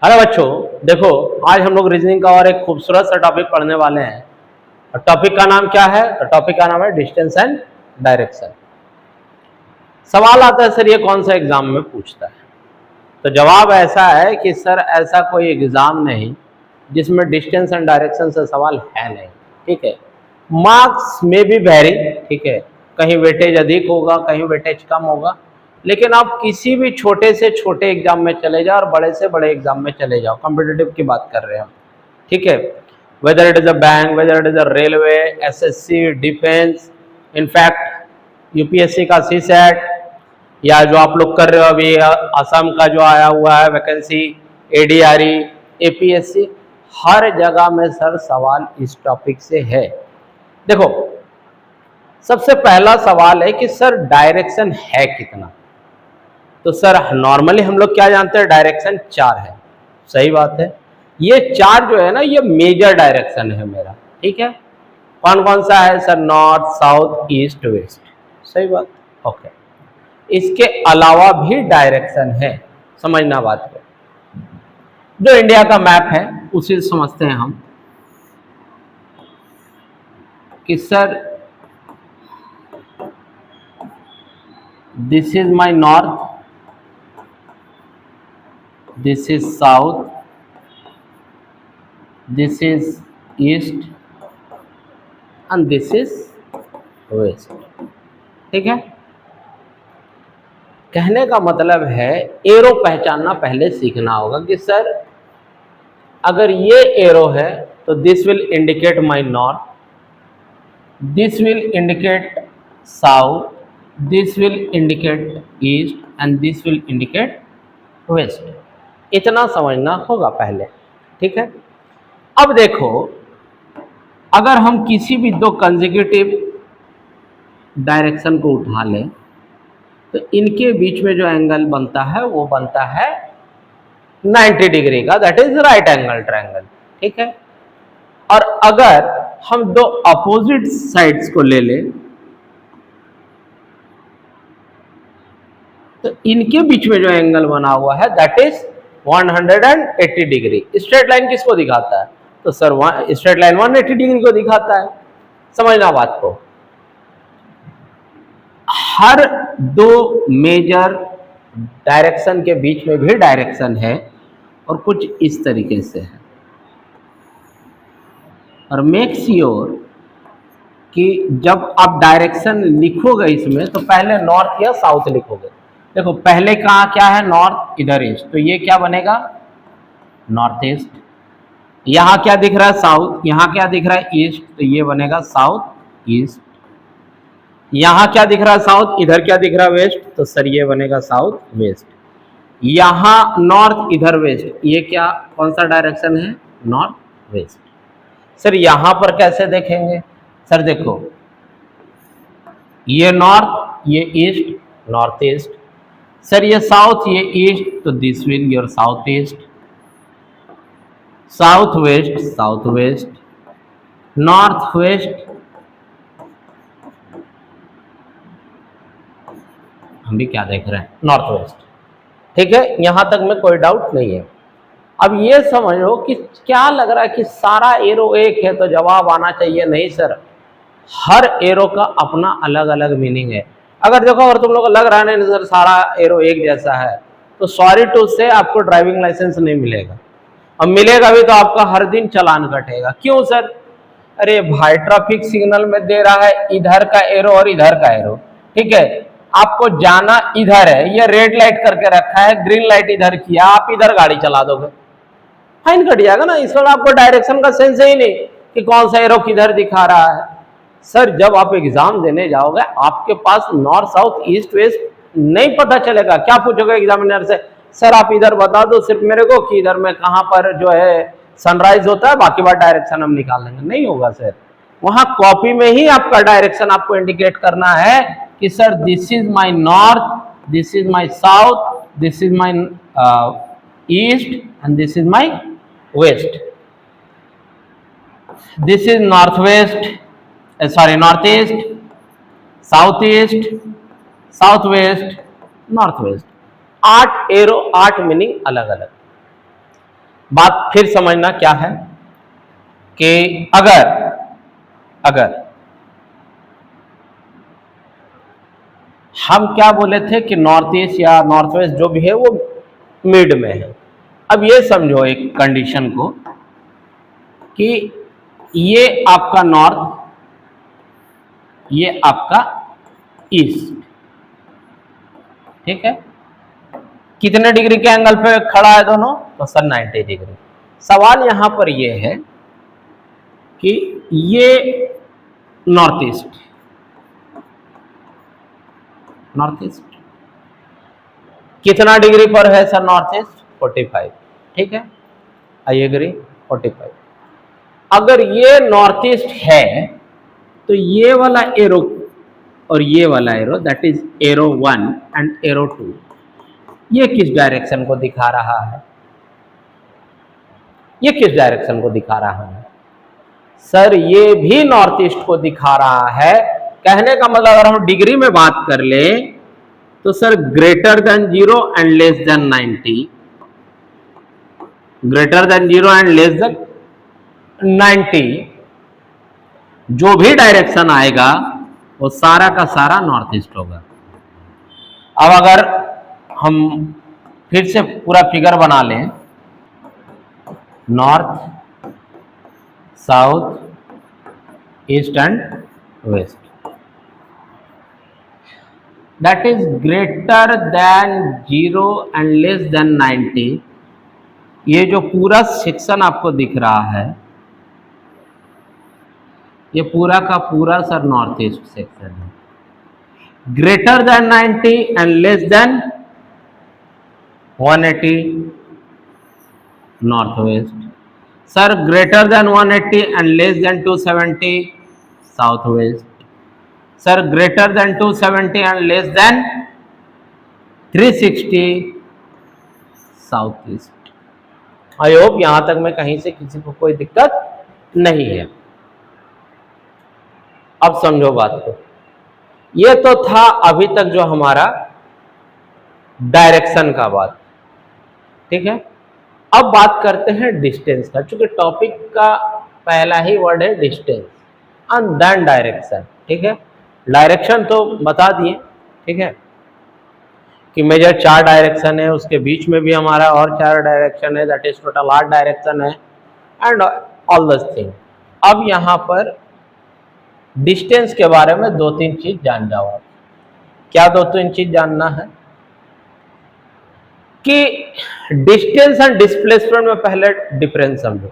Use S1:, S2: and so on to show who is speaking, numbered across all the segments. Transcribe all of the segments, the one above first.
S1: Hello बच्चों, देखो आज हम लोग रीजनिंग का और एक खूबसूरत सा टॉपिक पढ़ने वाले हैं। और टॉपिक का नाम क्या है? तो टॉपिक का नाम है डिस्टेंस एंड डायरेक्शन। सवाल आता है सर ये कौन सा एग्जाम में पूछता है? तो जवाब ऐसा है कि सर ऐसा कोई एग्जाम नहीं जिसमें डिस्टेंस एंड डायरेक्शन से सवाल है नहीं। ठीक है, मार्क्स में भी वेरी, ठीक है, कहीं वेटेज अधिक होगा, कहीं वेटेज कम होगा, लेकिन आप किसी भी छोटे से छोटे एग्जाम में चले जाओ और बड़े से बड़े एग्जाम में चले जाओ, कॉम्पिटिटिव की बात कर रहे हैं हम। ठीक है, whether it is a bank, whether it is a railway, SSC, defence, in fact UPSC का सीसेट, या जो आप लोग कर रहे हो अभी असम का जो आया हुआ है वैकेंसी, एडीआरई, एपीएससी, हर जगह में सर सवाल इस टॉपिक से है। देखो, सबसे पहला सवाल है कि सर डायरेक्शन है कितना? तो सर नॉर्मली हम लोग क्या जानते हैं, डायरेक्शन 4 है। सही बात है, ये 4 जो है ना, ये मेजर डायरेक्शन है मेरा। ठीक है, कौन कौन सा है sir? North, south, east, west. सही बात, ओके। इसके अलावा भी डायरेक्शन है, समझना बात को। जो इंडिया का मैप है उसे समझते हैं हम कि sir this is my north, this is south, this is east and this is west. ठीक है, कहने का मतलब है एरो पहचानना पहले सीखना होगा कि सर अगर ये एरो है तो this will indicate my north, this will indicate south, this will indicate east and this will indicate west. इतना समझना होगा पहले। ठीक है, अब देखो, अगर हम किसी भी दो कंसेक्यूटिव डायरेक्शन को उठा लें तो इनके बीच में जो एंगल बनता है वो बनता है 90 डिग्री का, that is right angle triangle. ठीक है, और अगर हम दो अपोजिट साइड्स को ले लें तो इनके बीच में जो एंगल बना हुआ है that is 180 degree. Straight line किसको दिखाता है? तो सर स्ट्रेट लाइन 180 डिग्री को दिखाता है। समझना बात को, हर दो मेजर डायरेक्शन के बीच में भी डायरेक्शन है और कुछ इस तरीके से है। और मेक श्योर कि जब आप डायरेक्शन लिखोगे इसमें तो पहले नॉर्थ या साउथ लिखोगे। देखो पहले कहाँ क्या है? नॉर्थ, इधर ईस्ट, तो ये क्या बनेगा? North east. यहाँ क्या दिख रहा है? साउथ। यहाँ क्या दिख रहा है? ईस्ट, तो ये बनेगा साउथ ईस्ट। यहाँ क्या दिख रहा है? साउथ। इधर क्या दिख रहा है? वेस्ट, तो सर ये बनेगा साउथ वेस्ट। यहाँ नॉर्थ, इधर वेस्ट, ये क्या कौन सा डायरेक्शन है? North west. सर यहाँ पर कैसे देखेंगे? सर देखो, ये नॉर्थ, ये ईस्ट, नॉर्थ ईस्ट। सर ये साउथ, ये ईस्ट, तो this will your south east. South west, south west, north waste, हम भी क्या देख रहे हैं? North west. ठीक है, यहां तक में कोई डाउट नहीं है। अब ये समझो कि क्या लग रहा है कि सारा एरो एक है तो जवाब आना चाहिए? नहीं सर, हर एरो का अपना अलग अलग मीनिंग है। अगर देखो, अगर तुम लोग को लग रहा है नहीं सर सारा एरो एक जैसा है, तो सॉरी टू से आपको ड्राइविंग लाइसेंस नहीं मिलेगा। और मिलेगा भी तो आपका हर दिन चालान कटेगा। क्यों सर? अरे भाई, ट्रैफिक सिग्नल में दे रहा है इधर का एरो और इधर का एरो। ठीक है, आपको जाना इधर है, ये रेड लाइट करके रखा है, ग्रीन लाइट इधर किया, आप इधर गाड़ी चला दोगे, फाइन कट जाएगा ना। इसमें आपको डायरेक्शन का सेंस ही नहीं कि कौन सा एरो किधर दिखा रहा है। सर जब आप एग्जाम देने जाओगे आपके पास नॉर्थ, साउथ, ईस्ट, वेस्ट नहीं पता चलेगा। क्या पूछोगे एग्जामिनर से? सर आप इधर बता दो सिर्फ मेरे को कि इधर में कहाँ पर जो है सनराइज होता है, बाकी बात डायरेक्शन हम निकाल लेंगे। नहीं होगा सर, वहां कॉपी में ही आपका डायरेक्शन आपको इंडिकेट करना है कि sir this is my north, this is my south, this is my east and this is my west. This is north west, sorry north east, south east, south west, north west. 8 arrow, 8 meaning अलग अलग। बात फिर समझना क्या है कि अगर हम क्या बोले थे कि नॉर्थ ईस्ट या नॉर्थ वेस्ट जो भी है वो मिड में है। अब ये समझो एक कंडीशन को कि ये आपका नॉर्थ, ये आपका ईस्ट, ठीक है। कितने डिग्री के एंगल पे खड़ा है दोनों? तो सर 90 डिग्री। सवाल यहां पर ये है कि ये नॉर्थ ईस्ट कितना डिग्री पर है सर? नॉर्थ ईस्ट 45, ठीक है। I agree 45। अगर ये नॉर्थ ईस्ट है तो ये वाला एरो और ये वाला arrow, that is arrow 1 and arrow 2, ये किस डायरेक्शन को दिखा रहा है? ये किस डायरेक्शन को दिखा रहा है? सर ये भी नॉर्थ ईस्ट को दिखा रहा है। कहने का मतलब अगर हम डिग्री में बात कर ले तो sir greater than 0 and less than 90, greater than 0 and less than 90, जो भी डायरेक्शन आएगा वो सारा का सारा नॉर्थ ईस्ट होगा। अब अगर हम फिर से पूरा फिगर बना लें, north, south, east and west, that is greater than 0 and less than 90। ये जो पूरा सेक्शन आपको दिख रहा है ये पूरा का पूरा सर नॉर्थ ईस्ट सेक्शन है। Greater than 90 and less then 180 north west. Sir greater than 180 and less then 270 south west. Sir greater than 270 and less then 360 south east. I hope यहां तक में कहीं से किसी को कोई दिक्कत नहीं है। अब समझो बात को। ये तो था अभी तक जो हमारा डायरेक्शन का बात, ठीक है। अब बात करते हैं डिस्टेंस का, चूंकि टॉपिक का पहला ही वर्ड है डिस्टेंस एंड देन डायरेक्शन, ठीक है। डायरेक्शन तो बता दिए, ठीक है, कि मेजर 4 डायरेक्शन है, उसके बीच में भी हमारा और 4 डायरेक्शन है, दैट इज टोटल 8 डायरेक्शन है एंड ऑल दिस थिंग। अब यहां पर डिस्टेंस के बारे में 2-3 चीज जान जाओ आप। क्या 2-3 चीज जानना है कि डिस्टेंस एंड डिस्प्लेसमेंट में पहले डिफरेंस समझो।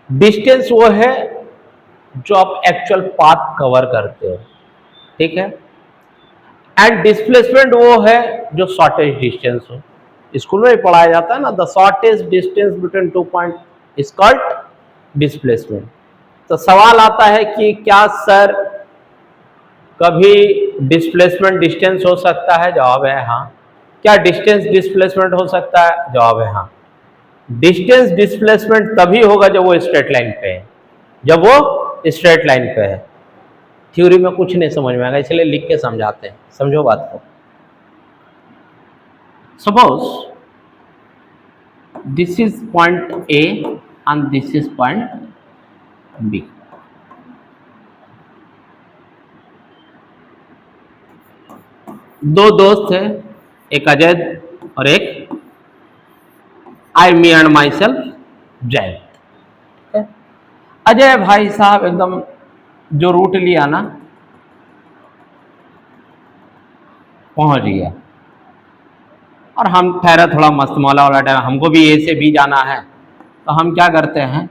S1: डिस्टेंस वो है जो आप एक्चुअल पाथ कवर करते हो, ठीक है, एंड डिस्प्लेसमेंट वो है जो शॉर्टेज डिस्टेंस हो। स्कूल में भी पढ़ाया जाता है ना, the shortage distance between 2 point is called displacement. तो सवाल आता है कि क्या सर कभी डिस्प्लेसमेंट डिस्टेंस हो सकता है? जवाब है हाँ। क्या डिस्टेंस डिस्प्लेसमेंट हो सकता है? जवाब है हाँ। डिस्टेंस डिस्प्लेसमेंट तभी होगा जब वो स्ट्रेट लाइन पे है, जब वो स्ट्रेट लाइन पे है। थ्योरी में कुछ नहीं समझ में आएगा, इसलिए लिख के समझाते हैं। समझो बात को। Suppose this is point A and this is point B. दो दोस्त हैं, एक अजय और एक आई मी एंड माई सेल्फ जय। अजय भाई साहब एकदम जो रूट लिया ना पहुंच गया, और हम ठहरा थोड़ा मस्त मौला वाला टाइम, हमको भी ए से बी जाना है, तो हम क्या करते हैं,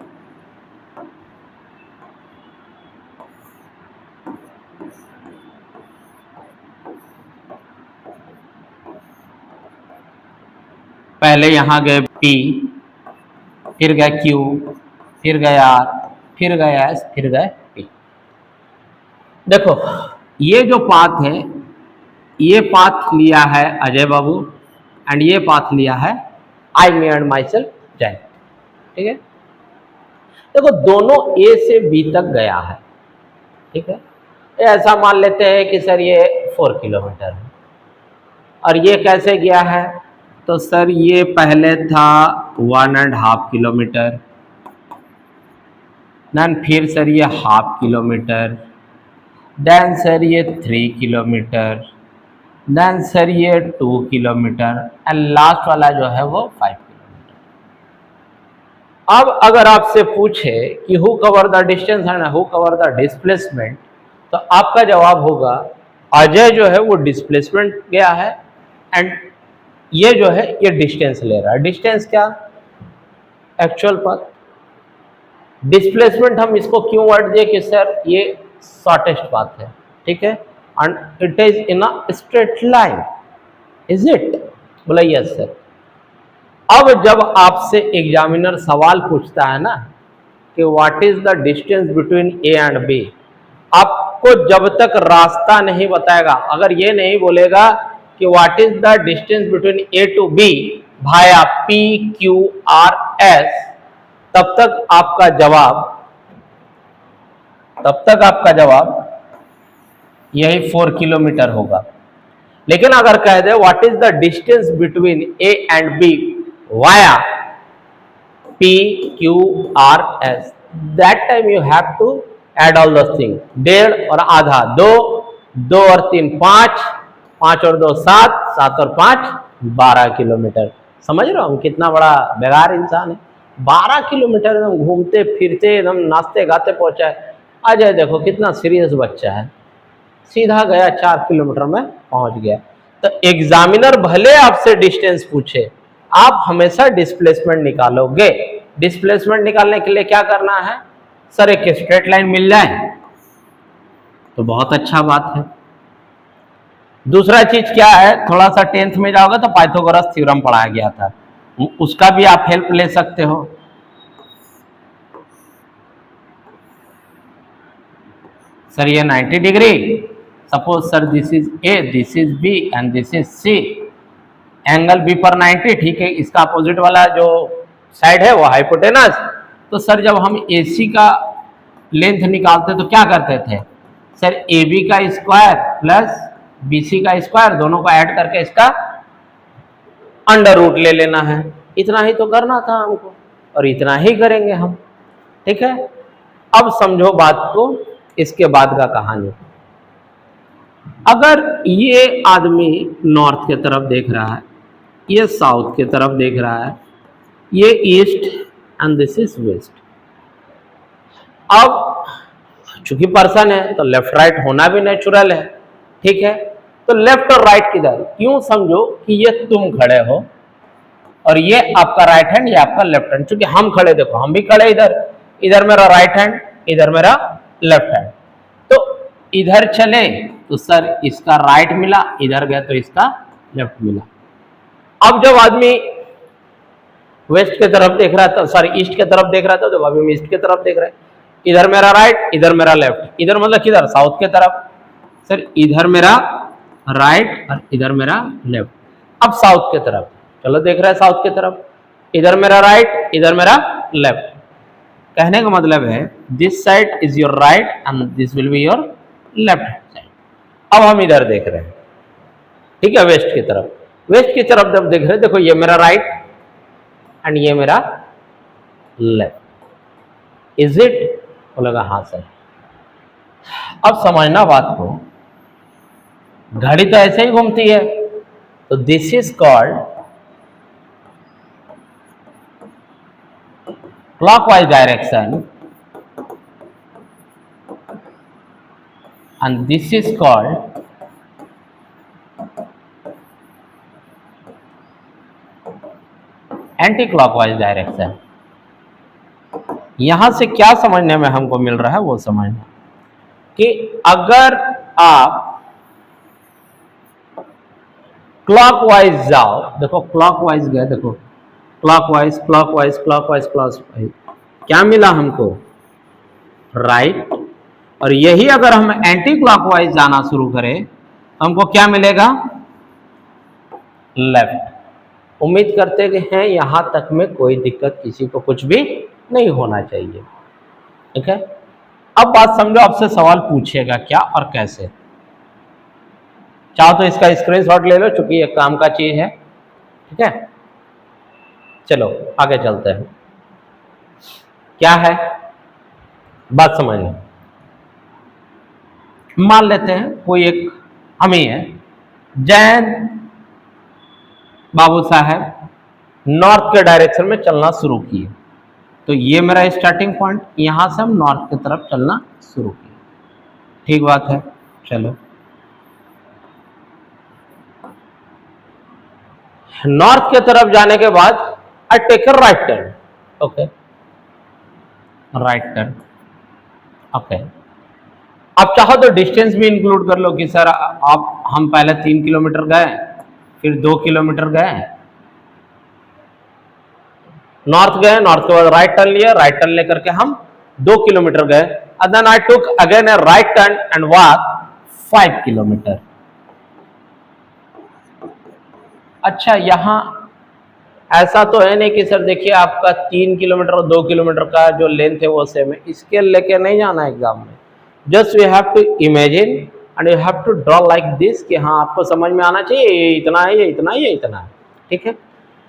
S1: पहले यहां गए P, फिर गए Q, फिर गए R, फिर गए S, फिर गए P। देखो ये जो पाथ है, ये पाथ लिया है अजय बाबू एंड ये पाथ लिया है आई मी एंड माई सेल्फ जय, ठीक है। देखो दोनों A से B तक गया है, ठीक है। ऐसा मान लेते हैं कि सर ये 4 किलोमीटर है, और ये कैसे गया है, तो सर ये पहले था 1.5 किलोमीटर, देन फिर सर ये 1/2 किलोमीटर, देन सर ये 3 किलोमीटर, देन सर ये 2 किलोमीटर एंड लास्ट वाला जो है वो 5 किलोमीटर। अब अगर आपसे पूछे कि who cover the distance and who cover the displacement, तो आपका जवाब होगा अजय जो है वो डिस्प्लेसमेंट गया है एंड ये जो है ये डिस्टेंस ले रहा है। डिस्टेंस क्या? Actual path. डिस्प्लेसमेंट हम इसको क्यों वर्ड दिए कि सर ये शॉर्टेस्ट पाथ है, ठीक है, and it is in a straight line, is it? बोला यस सर। अब जब आपसे एग्जामिनर सवाल पूछता है ना कि what is the distance between A and B, आपको जब तक रास्ता नहीं बताएगा, अगर ये नहीं बोलेगा कि what is the distance between A to B भाया पी क्यू आर एस, तब तक आपका जवाब यही 4 किलोमीटर होगा। लेकिन अगर कह दे what is the distance between A and B via P Q R S, that time you have to add all those thing. 1.5 और आधा 2, 2 और 3 5, 5 और 2 7, 7 और 5 12 किलोमीटर। समझ रहे हो हम कितना बड़ा बेकार इंसान है? 12 किलोमीटर एकदम घूमते फिरते एकदम नाचते गाते पहुंचा है। अजय देखो कितना सीरियस बच्चा है, सीधा गया 4 किलोमीटर में पहुंच गया। तो एग्जामिनर भले आपसे डिस्टेंस पूछे, आप हमेशा डिस्प्लेसमेंट निकालोगे। डिस्प्लेसमेंट निकालने के लिए क्या करना है? सर एक स्ट्रेट लाइन मिल जाए तो बहुत अच्छा बात है। दूसरा चीज क्या है, थोड़ा सा 10th में जाओगे तो पाइथागोरस थ्योरम पढ़ाया गया था, उसका भी आप हेल्प ले सकते हो। सर ये 90 degree, suppose sir this is A, this is B and this is C, angle B पर 90, ठीक है, इसका अपोजिट वाला जो साइड है वो हाइपोटेनस। तो सर जब हम AC का लेंथ निकालते तो क्या करते थे? सर AB का स्क्वायर प्लस BC का स्क्वायर, दोनों को ऐड करके इसका अंडर रूट ले लेना है। इतना ही तो करना था हमको और इतना ही करेंगे हम, ठीक है। अब समझो बात को, इसके बाद का कहानी। अगर ये आदमी नॉर्थ की तरफ देख रहा है, ये साउथ की तरफ देख रहा है, ये east and this is west. अब चूंकि पर्सन है तो लेफ्ट राइट होना भी नेचुरल है, ठीक है। तो लेफ्ट और राइट किधर? यूं समझो कि ये तुम खड़े हो और ये आपका राइट हैंड, ये आपका लेफ्ट हैंड। चूंकि हम खड़े, देखो हम भी खड़े इधर, इधर मेरा राइट हैंड, इधर मेरा लेफ्ट हैंड। तो इधर चले तो सर इसका राइट मिला, इधर गया तो इसका लेफ्ट मिला। अब जब आदमी वेस्ट की तरफ देख रहा था, सॉरी ईस्ट की तरफ देख रहा था, तो अभी हम ईस्ट की तरफ देख रहे हैं। इधर मेरा राइट, इधर मेरा लेफ्ट, इधर मतलब किधर? साउथ की तरफ। सर इधर मेरा राइट और इधर मेरा लेफ्ट। अब साउथ की तरफ चलो देख रहे हैं, साउथ की तरफ, इधर मेरा राइट, इधर मेरा लेफ्ट। कहने का मतलब है this side is your right and this will be your left side. अब हम इधर देख रहे हैं, ठीक है, वेस्ट की तरफ। वेस्ट की तरफ जब देख रहे हैं, देखो ये मेरा राइट एंड ये मेरा लेफ्ट, इज इट? बोलेगा हाँ सर। अब समझना बात को, घड़ी तो ऐसे ही घूमती है, तो this is called clockwise direction and this is called anti clockwise direction. यहां से क्या समझने में हमको मिल रहा है वो समझना कि अगर आप क्लॉकवाइज जाओ, देखो क्लॉकवाइज गए, देखो क्लॉकवाइज क्लॉकवाइज क्लॉकवाइज क्लॉकवाइज, क्या मिला हमको? राइट। और यही अगर हम एंटी क्लॉकवाइज जाना शुरू करें हमको क्या मिलेगा? लेफ्ट। उम्मीद करते हैं यहां तक में कोई दिक्कत किसी को कुछ भी नहीं होना चाहिए, ठीक है। अब बात समझो, आपसे सवाल पूछेगा क्या और कैसे। चाहो तो इसका स्क्रीनशॉट ले लो, चूंकि ये काम का चीज है, ठीक है, चलो आगे चलते हैं। क्या है बात समझना। मान लेते हैं कोई एक हम ही है, जैन बाबू साहब नॉर्थ के डायरेक्शन में चलना शुरू किए। तो ये मेरा स्टार्टिंग पॉइंट, यहां से हम नॉर्थ की तरफ चलना शुरू किए। ठीक बात है, चलो नॉर्थ की तरफ जाने के बाद I take a right turn. Okay, right turn. Okay, अब चाहो तो डिस्टेंस भी इंक्लूड कर लो कि सर आप हम पहले 3 किलोमीटर गए, फिर 2 किलोमीटर गए, नॉर्थ गए, नॉर्थ के बाद राइट टर्न लिया, राइट टर्न लेकर के हम 2 किलोमीटर गए, and then I took again a right turn and walk 5 kilometre. अच्छा, यहां ऐसा तो है नहीं कि सर देखिए आपका 3 किलोमीटर और 2 किलोमीटर का जो लेंथ है वो सेम है, इसके लेके नहीं जाना एग्जाम में। Just we have to imagine and you have to draw like this कि हाँ आपको समझ में आना चाहिए ये इतना है, ये इतना है, ये इतना है। ठीक है,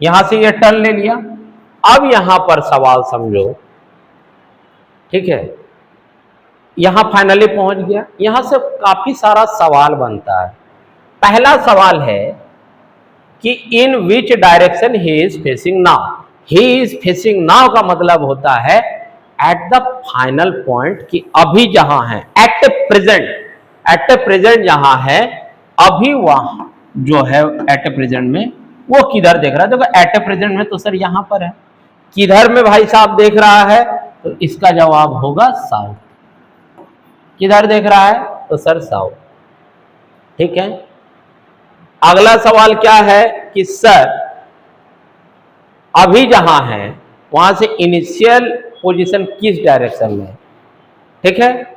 S1: यहां से ये टर्न ले लिया। अब यहां पर सवाल समझो, ठीक है, यहां फाइनली पहुंच गया। यहां से काफी सारा सवाल बनता है। पहला सवाल है कि in which direction he is facing now. He is facing now का मतलब होता है एट द फाइनल पॉइंट, कि अभी जहां है, एट ए प्रेजेंट जहां है, अभी वहां जो है एट ए प्रेजेंट में वो किधर देख रहा है। देखो एट ए प्रेजेंट में तो सर यहां पर है, किधर में भाई साहब देख रहा है, तो इसका जवाब होगा साउथ। किधर देख रहा है, तो सर साउथ। ठीक है, अगला सवाल क्या है कि सर अभी जहां है वहां से इनिशियल पोजीशन किस डायरेक्शन में है। ठीक है,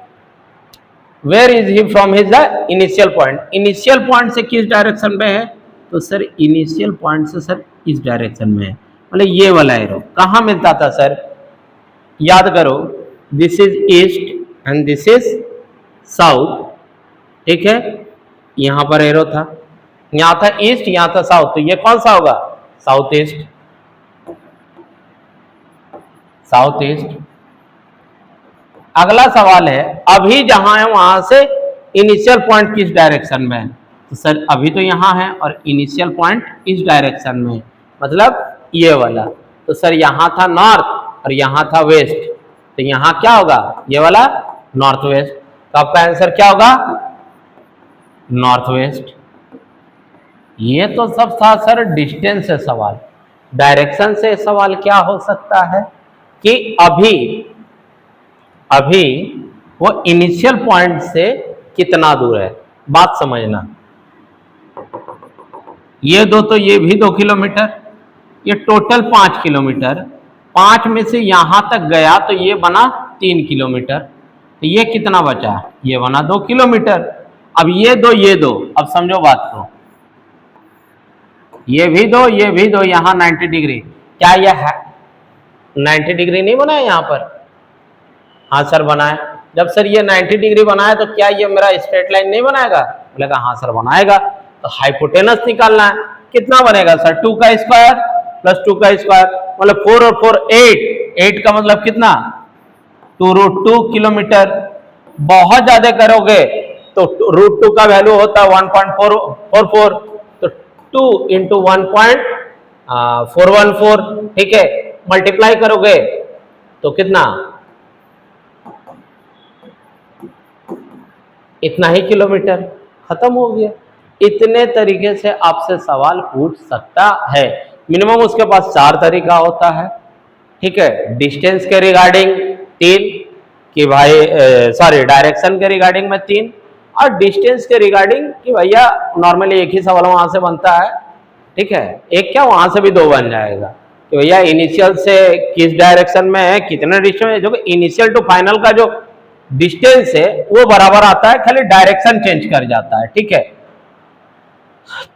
S1: where is he from his the initial point. Initial point से किस डायरेक्शन में है, तो सर इनिशियल पॉइंट से सर इस डायरेक्शन में है, मतलब ये वाला एरो। कहां मिलता था सर, याद करो, this is east and this is south. ठीक है, यहां पर एरो था, यहां था ईस्ट, यहां था साउथ, तो ये कौन सा होगा, साउथ ईस्ट। South east. अगला सवाल है अभी जहां है वहां से इनिशियल पॉइंट किस डायरेक्शन में है, तो सर अभी तो यहां है और इनिशियल पॉइंट इस डायरेक्शन में, मतलब ये वाला। तो सर यहां था नॉर्थ और यहां था वेस्ट, तो यहां क्या होगा, ये वाला नॉर्थ वेस्ट। तो आपका आंसर क्या होगा, नॉर्थ वेस्ट। ये तो सब था सर डिस्टेंस से सवाल। डायरेक्शन से सवाल क्या हो सकता है कि अभी वो इनिशियल पॉइंट से कितना दूर है। बात समझना, ये दो तो ये भी 2 किलोमीटर, ये टोटल 5 किलोमीटर। 5 में से यहां तक गया तो ये बना 3 किलोमीटर, तो ये कितना बचा, ये बना 2 किलोमीटर। अब ये दो, अब समझो बात को, ये भी दो, ये भी दो, यहां 90 डिग्री, क्या ये है 90 डिग्री नहीं बनाया यहां पर, हाँ सर बनाए। जब सर ये 90 डिग्री बनाया तो क्या ये मेरा स्ट्रेट लाइन नहीं बनाएगा, बोलेगा हाँ सर बनाएगा। तो हाइपोटेनस निकालना है, कितना बनेगा सर, 2 का स्क्वायर प्लस 2 का स्क्वायर, मतलब 4 और 4 8 का मतलब कितना, 2√2 किलोमीटर। बहुत ज्यादा करोगे तो √2 का वैल्यू होता है 1.444, तो 2 इंटू 1.414, ठीक है, मल्टीप्लाई करोगे तो कितना, इतना ही किलोमीटर, खत्म हो गया। इतने तरीके से आपसे सवाल पूछ सकता है। मिनिमम उसके पास 4 तरीका होता है। ठीक है, डिस्टेंस के रिगार्डिंग 3 कि भाई सॉरी डायरेक्शन के रिगार्डिंग में 3, और डिस्टेंस के रिगार्डिंग कि भैया नॉर्मली एक ही सवाल वहां से बनता है। ठीक है, एक क्या वहां से भी 2 बन जाएगा कि भैया इनिशियल से किस डायरेक्शन में है, कितने डिस्टेंस है। जो इनिशियल टू फाइनल का जो डिस्टेंस है वो बराबर आता है, खाली डायरेक्शन चेंज कर जाता है। ठीक है,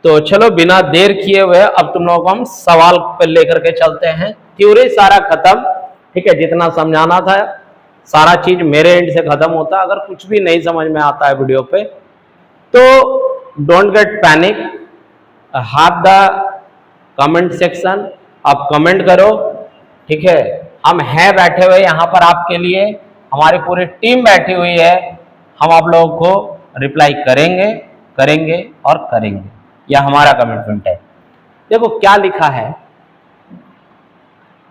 S1: तो चलो बिना देर किए हुए अब तुम लोगों को हम सवाल पर लेकर के चलते हैं। थ्योरी सारा खत्म, ठीक है, जितना समझाना था सारा चीज मेरे एंड से खत्म होता। अगर कुछ भी नहीं समझ में आता है वीडियो पे तो don't get panic, have the comment section, आप कमेंट करो, ठीक है। हम हैं बैठे हुए यहाँ पर आपके लिए, हमारी पूरी टीम बैठी हुई है, हम आप लोगों को रिप्लाई करेंगे करेंगे और करेंगे, यह हमारा कमिटमेंट है। देखो क्या लिखा है,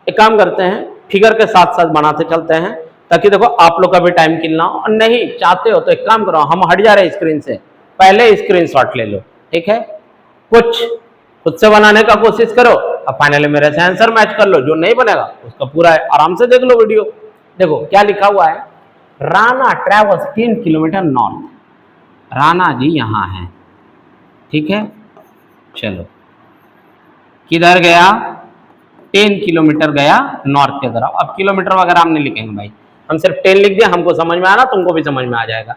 S1: एक काम करते हैं, फिगर के साथ साथ बनाते चलते हैं, ताकि देखो आप लोग का भी टाइम किलना हो। और नहीं चाहते हो तो एक काम करो, हम हट जा रहे हैं स्क्रीन से, पहले स्क्रीनशॉट ले लो, ठीक है। कुछ खुद से बनाने का कोशिश करो, अब फाइनली मेरे से आंसर मैच कर लो, जो नहीं बनेगा उसका पूरा आराम से देख लो वीडियो। देखो क्या लिखा हुआ है, Rana travels 10 kilometre north. Rana ji यहाँ है, ठीक है। चलो किधर गया, 10 किलोमीटर गया नॉर्थ की तरफ। अब किलोमीटर वगैरह हम नहीं लिखेंगे भाई, हम सिर्फ 10 लिख दिया, हमको समझ में आना, तुमको भी समझ में आ जाएगा।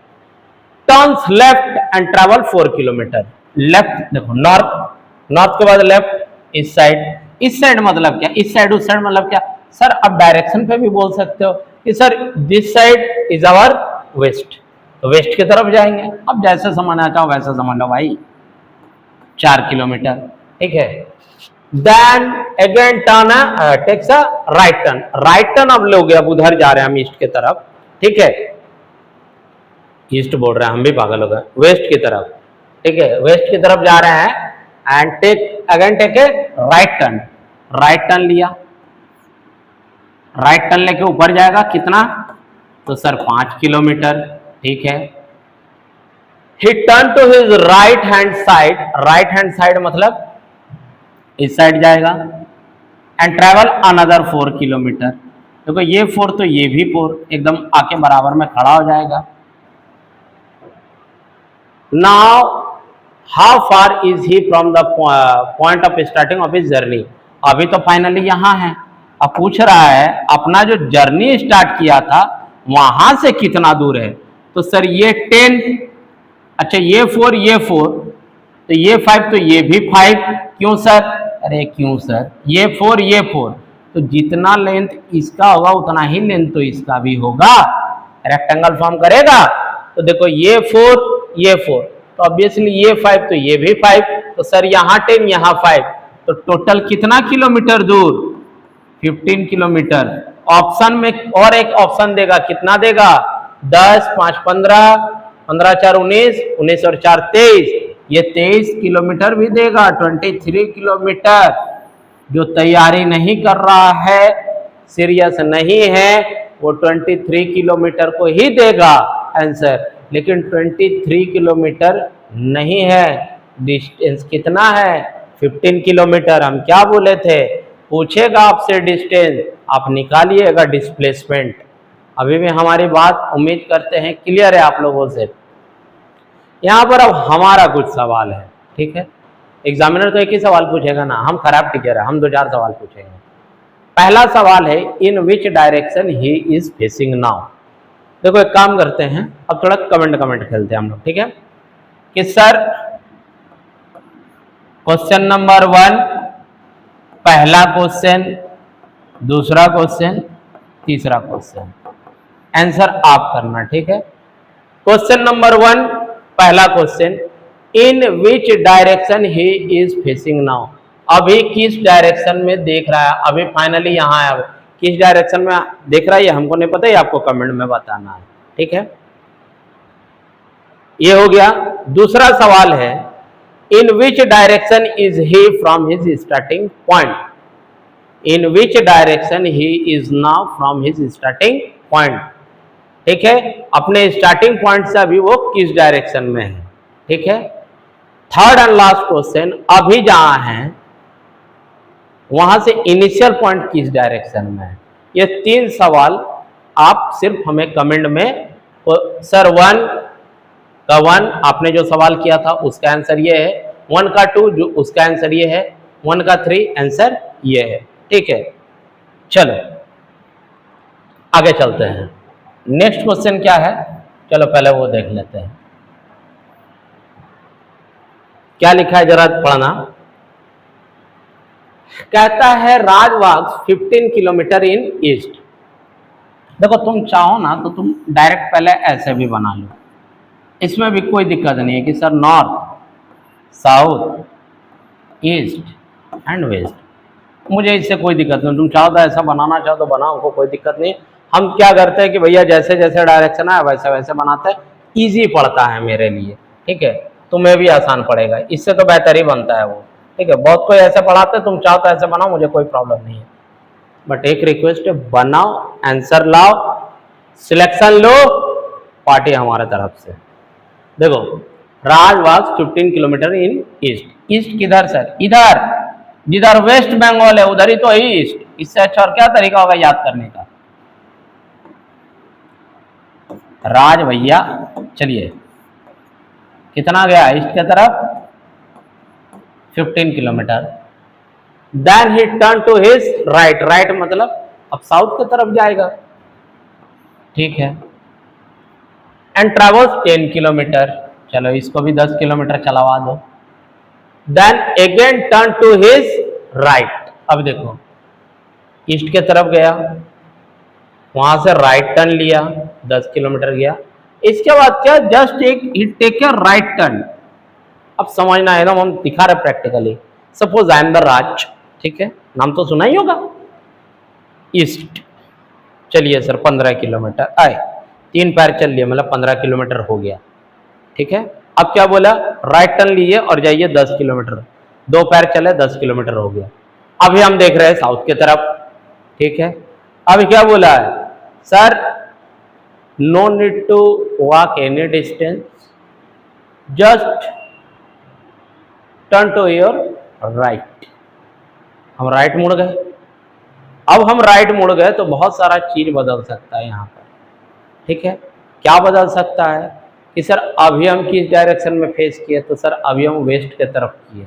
S1: Turns left and travel 4 kilometre. Left देखो, नॉर्थ, नॉर्थ के बाद लेफ्ट, इस साइड मतलब क्या, इस साइड उस साइड मतलब क्या सर। अब डायरेक्शन पे भी बोल सकते हो कि sir this side is our west, तो वेस्ट की तरफ जाएंगे। अब जैसे समझना चाहो वैसे समझ लो भाई, 4 किलोमीटर, ठीक है। Then again turn takes a right turn. Right turn अब लोगे, अब उधर जा रहे हैं हम ईस्ट की तरफ, ठीक है। ईस्ट बोल रहे हैं, हम भी पागल हो गए, वेस्ट की तरफ, ठीक है। वेस्ट की तरफ जा रहे हैं and take again take a right turn. Right turn लिया, राइट टर्न लेके ऊपर जाएगा कितना, तो सर 5 किलोमीटर, ठीक है। He turn to his right hand side. Right hand side मतलब इस साइड जाएगा एंड ट्रेवल अनदर 4 किलोमीटर। देखो ये 4 तो ये भी 4, एकदम आके बराबर में खड़ा हो जाएगा। Now how far is he from the point of starting of his journey. अभी तो फाइनली यहाँ है, अब पूछ रहा है अपना जो जर्नी स्टार्ट किया था वहां से कितना दूर है। तो सर ये 10, अच्छा ये 4 ये 4, तो ये 5 तो ये भी 5, क्यों सर, अरे क्यों सर, ये 4 ये 4, तो जितना लेंथ इसका होगा उतना ही लेंथ तो इसका भी होगा, रेक्टेंगल फॉर्म करेगा। तो देखो ये 4 ये 4, तो ऑब्वियसली ये 5 तो ये भी 5, तो सर यहाँ 10 यहाँ 5, तो टोटल कितना किलोमीटर दूर, 15 किलोमीटर। ऑप्शन में और एक ऑप्शन देगा, कितना देगा, 10 5 15, 15 4 19, 19 और 4 23, ये 23 किलोमीटर भी देगा, 23 किलोमीटर। जो तैयारी नहीं कर रहा है, सीरियस नहीं है, वो 23 किलोमीटर को ही देगा आंसर, लेकिन 23 किलोमीटर नहीं है। डिस्टेंस कितना है, 15 किलोमीटर। हम क्या बोले थे, पूछेगा आपसे डिस्टेंस, आप निकालिएगा डिस्प्लेसमेंट। अभी भी हमारी बात उम्मीद करते हैं क्लियर है आप लोगों से। यहाँ पर अब हमारा कुछ सवाल है, ठीक है। एग्जामिनर तो एक ही सवाल पूछेगा ना, हम खराब टीचर है, हम 2-4 सवाल पूछेंगे। पहला सवाल है, in which direction he is facing now. देखो एक काम करते हैं, अब थोड़ा कमेंट खेलते हैं हम लोग, ठीक है। कि सर क्वेश्चन नंबर 1, पहला क्वेश्चन, दूसरा क्वेश्चन, तीसरा क्वेश्चन, आंसर आप करना, ठीक है। क्वेश्चन नंबर 1, पहला question, in which direction he is facing now. अभी किस डायरेक्शन में देख रहा है, अभी फाइनली यहाँ है, किस डायरेक्शन में देख रहा है ये हमको नहीं पता, ये आपको कमेंट में बताना है, ठीक है। ये हो गया। दूसरा सवाल है, in which direction is he from his starting point. In which direction he is now from his starting point, ठीक है। अपने स्टार्टिंग पॉइंट से अभी वो किस डायरेक्शन में है, ठीक है। थर्ड एंड लास्ट क्वेश्चन, अभी जहां है वहां से इनिशियल पॉइंट किस डायरेक्शन में है। ये 3 सवाल आप सिर्फ हमें कमेंट में, सर 1 का 1 आपने जो सवाल किया था उसका आंसर ये है, 1 का 2 जो उसका आंसर ये है, 1 का 3 आंसर ये है, ठीक है। चलो आगे चलते हैं, नेक्स्ट क्वेश्चन क्या है, चलो पहले वो देख लेते हैं। क्या लिखा है जरा पढ़ना। कहता है राजबाग 15 किलोमीटर इन ईस्ट। देखो तुम चाहो ना तो तुम डायरेक्ट पहले ऐसे भी बना लो, इसमें भी कोई दिक्कत नहीं है कि sir north, south, east, and west. मुझे इससे कोई दिक्कत नहीं, तुम चाहो तो ऐसा बनाना चाहो तो बनाओ, हमको कोई दिक्कत नहीं। हम क्या करते हैं कि भैया जैसे जैसे डायरेक्शन है वैसे वैसे बनाते हैं, ईजी पड़ता है मेरे लिए, ठीक है, तुम्हें भी आसान पड़ेगा, इससे तो बेहतर ही बनता है वो, ठीक है। बहुत कोई ऐसे पढ़ाते हैं, तुम चाहो तो ऐसे बनाओ, मुझे कोई प्रॉब्लम नहीं है, बट एक रिक्वेस्ट है, बनाओ, आंसर लाओ, सिलेक्शन लो, पार्टी हमारे तरफ से। देखो, Raj was 15 kilometre in east. East किधर सर? इधर, जिधर वेस्ट बंगाल है उधर ही तो ईस्ट। इससे अच्छा और क्या तरीका होगा याद करने का? राज भैया चलिए कितना गया ईस्ट की तरफ? 15 kilometre. Then he turn to his right. Right मतलब अब साउथ की तरफ जाएगा, ठीक है। And travels 10 kilometre. चलो इसको भी 10 किलोमीटर चलावा दो। Then again turn to his right. अब देखो ईस्ट की तरफ गया, वहां से राइट टर्न लिया, 10 किलोमीटर गया। इसके बाद क्या, just take a right turn. अब समझना है, एकदम हम दिखा रहे practically. Suppose I am the Raj, ठीक है, नाम तो सुना ही होगा। ईस्ट चलिए सर 15 किलोमीटर आए, 3 पैर चल लिए, मतलब 15 किलोमीटर हो गया, ठीक है। अब क्या बोला, राइट टर्न लिए और जाइए 10 किलोमीटर, 2 पैर चले 10 किलोमीटर हो गया। अभी हम देख रहे हैं साउथ की तरफ, ठीक है। अभी क्या बोला है sir, no need to walk any distance, just turn to your right. हम राइट मुड़ गए। अब हम राइट मुड़ गए तो बहुत सारा चीज बदल सकता है यहाँ पर, ठीक है। क्या बदल सकता है कि सर अभी हम किस डायरेक्शन में फेस किए, तो सर अभी हम वेस्ट की तरफ किए।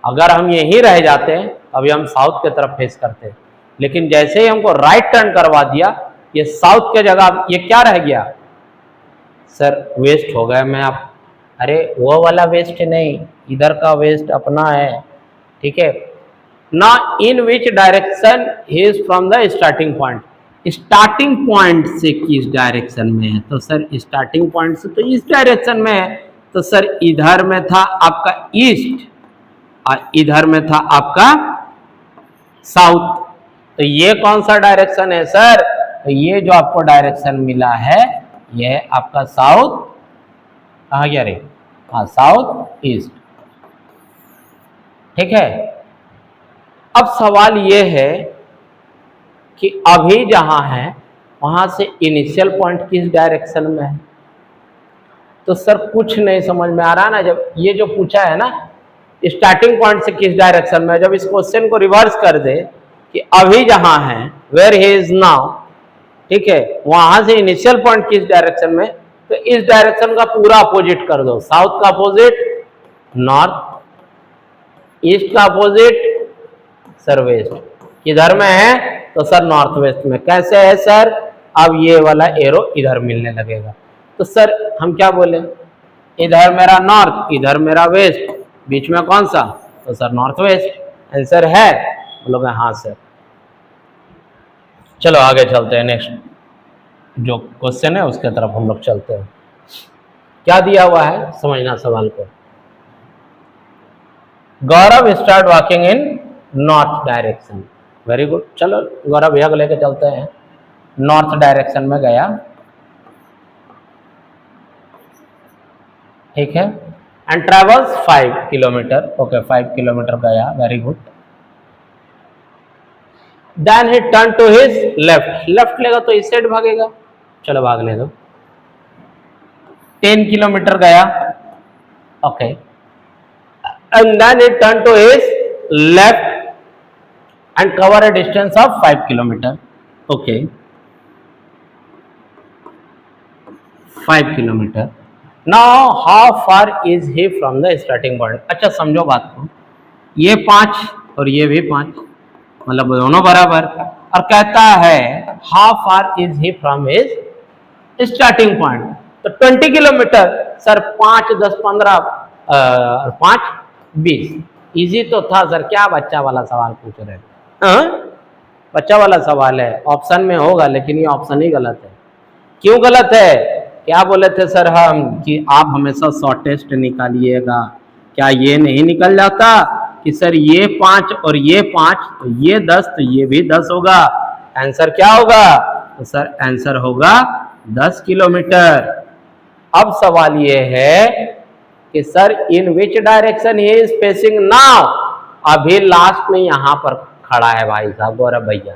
S1: अगर हम यहीं रह जाते हैं अभी हम साउथ की तरफ फेस करते, लेकिन जैसे ही हमको राइट टर्न करवा दिया, ये साउथ के जगह ये क्या रह गया सर, वेस्ट हो गया। मैं आप, अरे वो वाला वेस्ट नहीं, इधर का वेस्ट अपना है, ठीक है ना। In which direction is from the starting point. Starting point से किस डायरेक्शन में है, तो सर स्टार्टिंग पॉइंट से तो इस डायरेक्शन में है, तो सर इधर में था आपका ईस्ट और इधर में था आपका साउथ। तो ये कौन सा डायरेक्शन है सर, तो ये जो आपको डायरेक्शन मिला है ये आपका साउथ, कहाँ गया रे, हाँ साउथ ईस्ट, ठीक है। अब सवाल ये है कि अभी जहां है वहां से इनिशियल पॉइंट किस डायरेक्शन में है, तो सर कुछ नहीं समझ में आ रहा ना। जब ये जो पूछा है ना स्टार्टिंग पॉइंट से किस डायरेक्शन में, जब इस क्वेश्चन को रिवर्स कर दे कि अभी जहां है वेयर ही इज नाउ, ठीक है, वहां से इनिशियल पॉइंट किस डायरेक्शन में, तो इस डायरेक्शन का पूरा अपोजिट कर दो। साउथ का अपोजिट नॉर्थ, ईस्ट का अपोजिट सर वेस्ट। किधर में है, तो सर नॉर्थ वेस्ट में। कैसे है सर, अब ये वाला एरो इधर मिलने लगेगा। तो सर हम क्या बोले, इधर मेरा नॉर्थ इधर मेरा वेस्ट, बीच में कौन सा, तो सर नॉर्थ वेस्ट। आंसर है, बोलोगे हाँ सर। चलो आगे चलते हैं, नेक्स्ट जो क्वेश्चन है उसके तरफ हम लोग चलते हैं। क्या दिया हुआ है समझना सवाल को। Gaurav start walking in north direction. Very good. चलो गौरव भैया को लेके चलते हैं। नॉर्थ डायरेक्शन में गया, ठीक है, and travels 5 kilometre. Okay 5 kilometre गया, very good. Then he turn to his left. Left लेगा तो इस साइड भागेगा, चलो भागने दो। 10 किलोमीटर गया, okay, and then he turn to his left and cover a distance of 5 kilometer. Okay, 5 kilometer. Now how far is he from the starting point? अच्छा समझो बात को, ये 5 और ये भी 5, मतलब दोनों बराबर, और कहता है how far is he from his starting point, तो 20 किलोमीटर। सर 5 10 15 5 20, इजी तो था सर, क्या बच्चा वाला सवाल पूछ रहे हैं। बच्चा वाला सवाल है, ऑप्शन में होगा, लेकिन ये ऑप्शन ही गलत है। क्यों गलत है, क्या बोले थे सर हम कि आप हमेशा शॉर्टेस्ट निकालिएगा, क्या ये नहीं निकल जाता कि सर ये 5 और ये 5, तो ये 10, तो ये भी 10 होगा। आंसर क्या होगा? तो सर आंसर होगा 10 किलोमीटर। अब सवाल ये है कि sir in which direction he is facing now. अभी लास्ट में यहां पर खड़ा है भाई साहब गौरव भैया।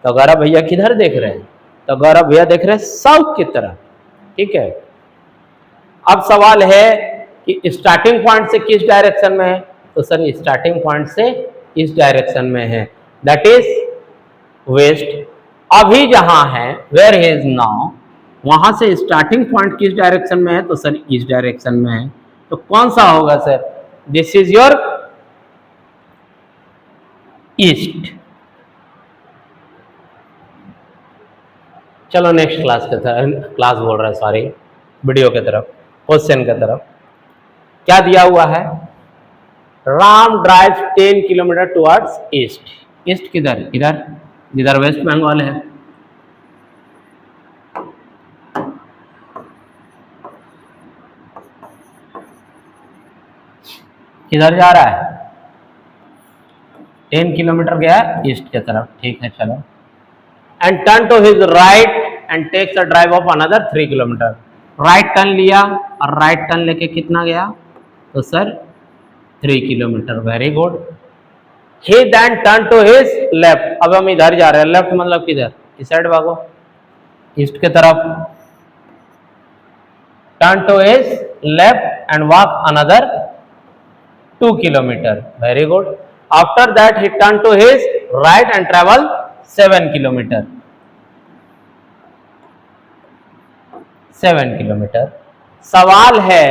S1: तो गौरव भैया किधर देख रहे हैं? तो गौरव भैया देख रहे हैं साउथ की तरफ। ठीक है, अब सवाल है कि स्टार्टिंग पॉइंट से किस डायरेक्शन में है? तो सर स्टार्टिंग पॉइंट से इस डायरेक्शन में है, दैट इज वेस्ट। अभी जहां है वेयर ही इज नाउ, वहां से स्टार्टिंग पॉइंट किस डायरेक्शन में है? तो सर इस डायरेक्शन में है। तो कौन सा होगा sir? This is your east. चलो नेक्स्ट क्लास बोल रहा है, सॉरी, वीडियो की तरफ, क्वेश्चन की तरफ। क्या दिया हुआ है? Ram drive 10 kilometre towards east. East किधर? इधर, जिधर वेस्ट बंगाल है। किधर जा रहा है? 10 किलोमीटर गया ईस्ट की तरफ। ठीक है, चलो। And turn to his right and takes a drive of another 3 kilometre. Right turn लिया और राइट टर्न लेके कितना गया? तो sir 3 kilometre. Very good. He then turn to his left. अब हम इधर जा रहे हैं। लेफ्ट मतलब किधर? इस साइड भागो, ईस्ट की तरफ। Turn to his left and walk another 2 kilometre. Very good. After that he turn to his right and travel 7 kilometre. 7 kilometre. सवाल है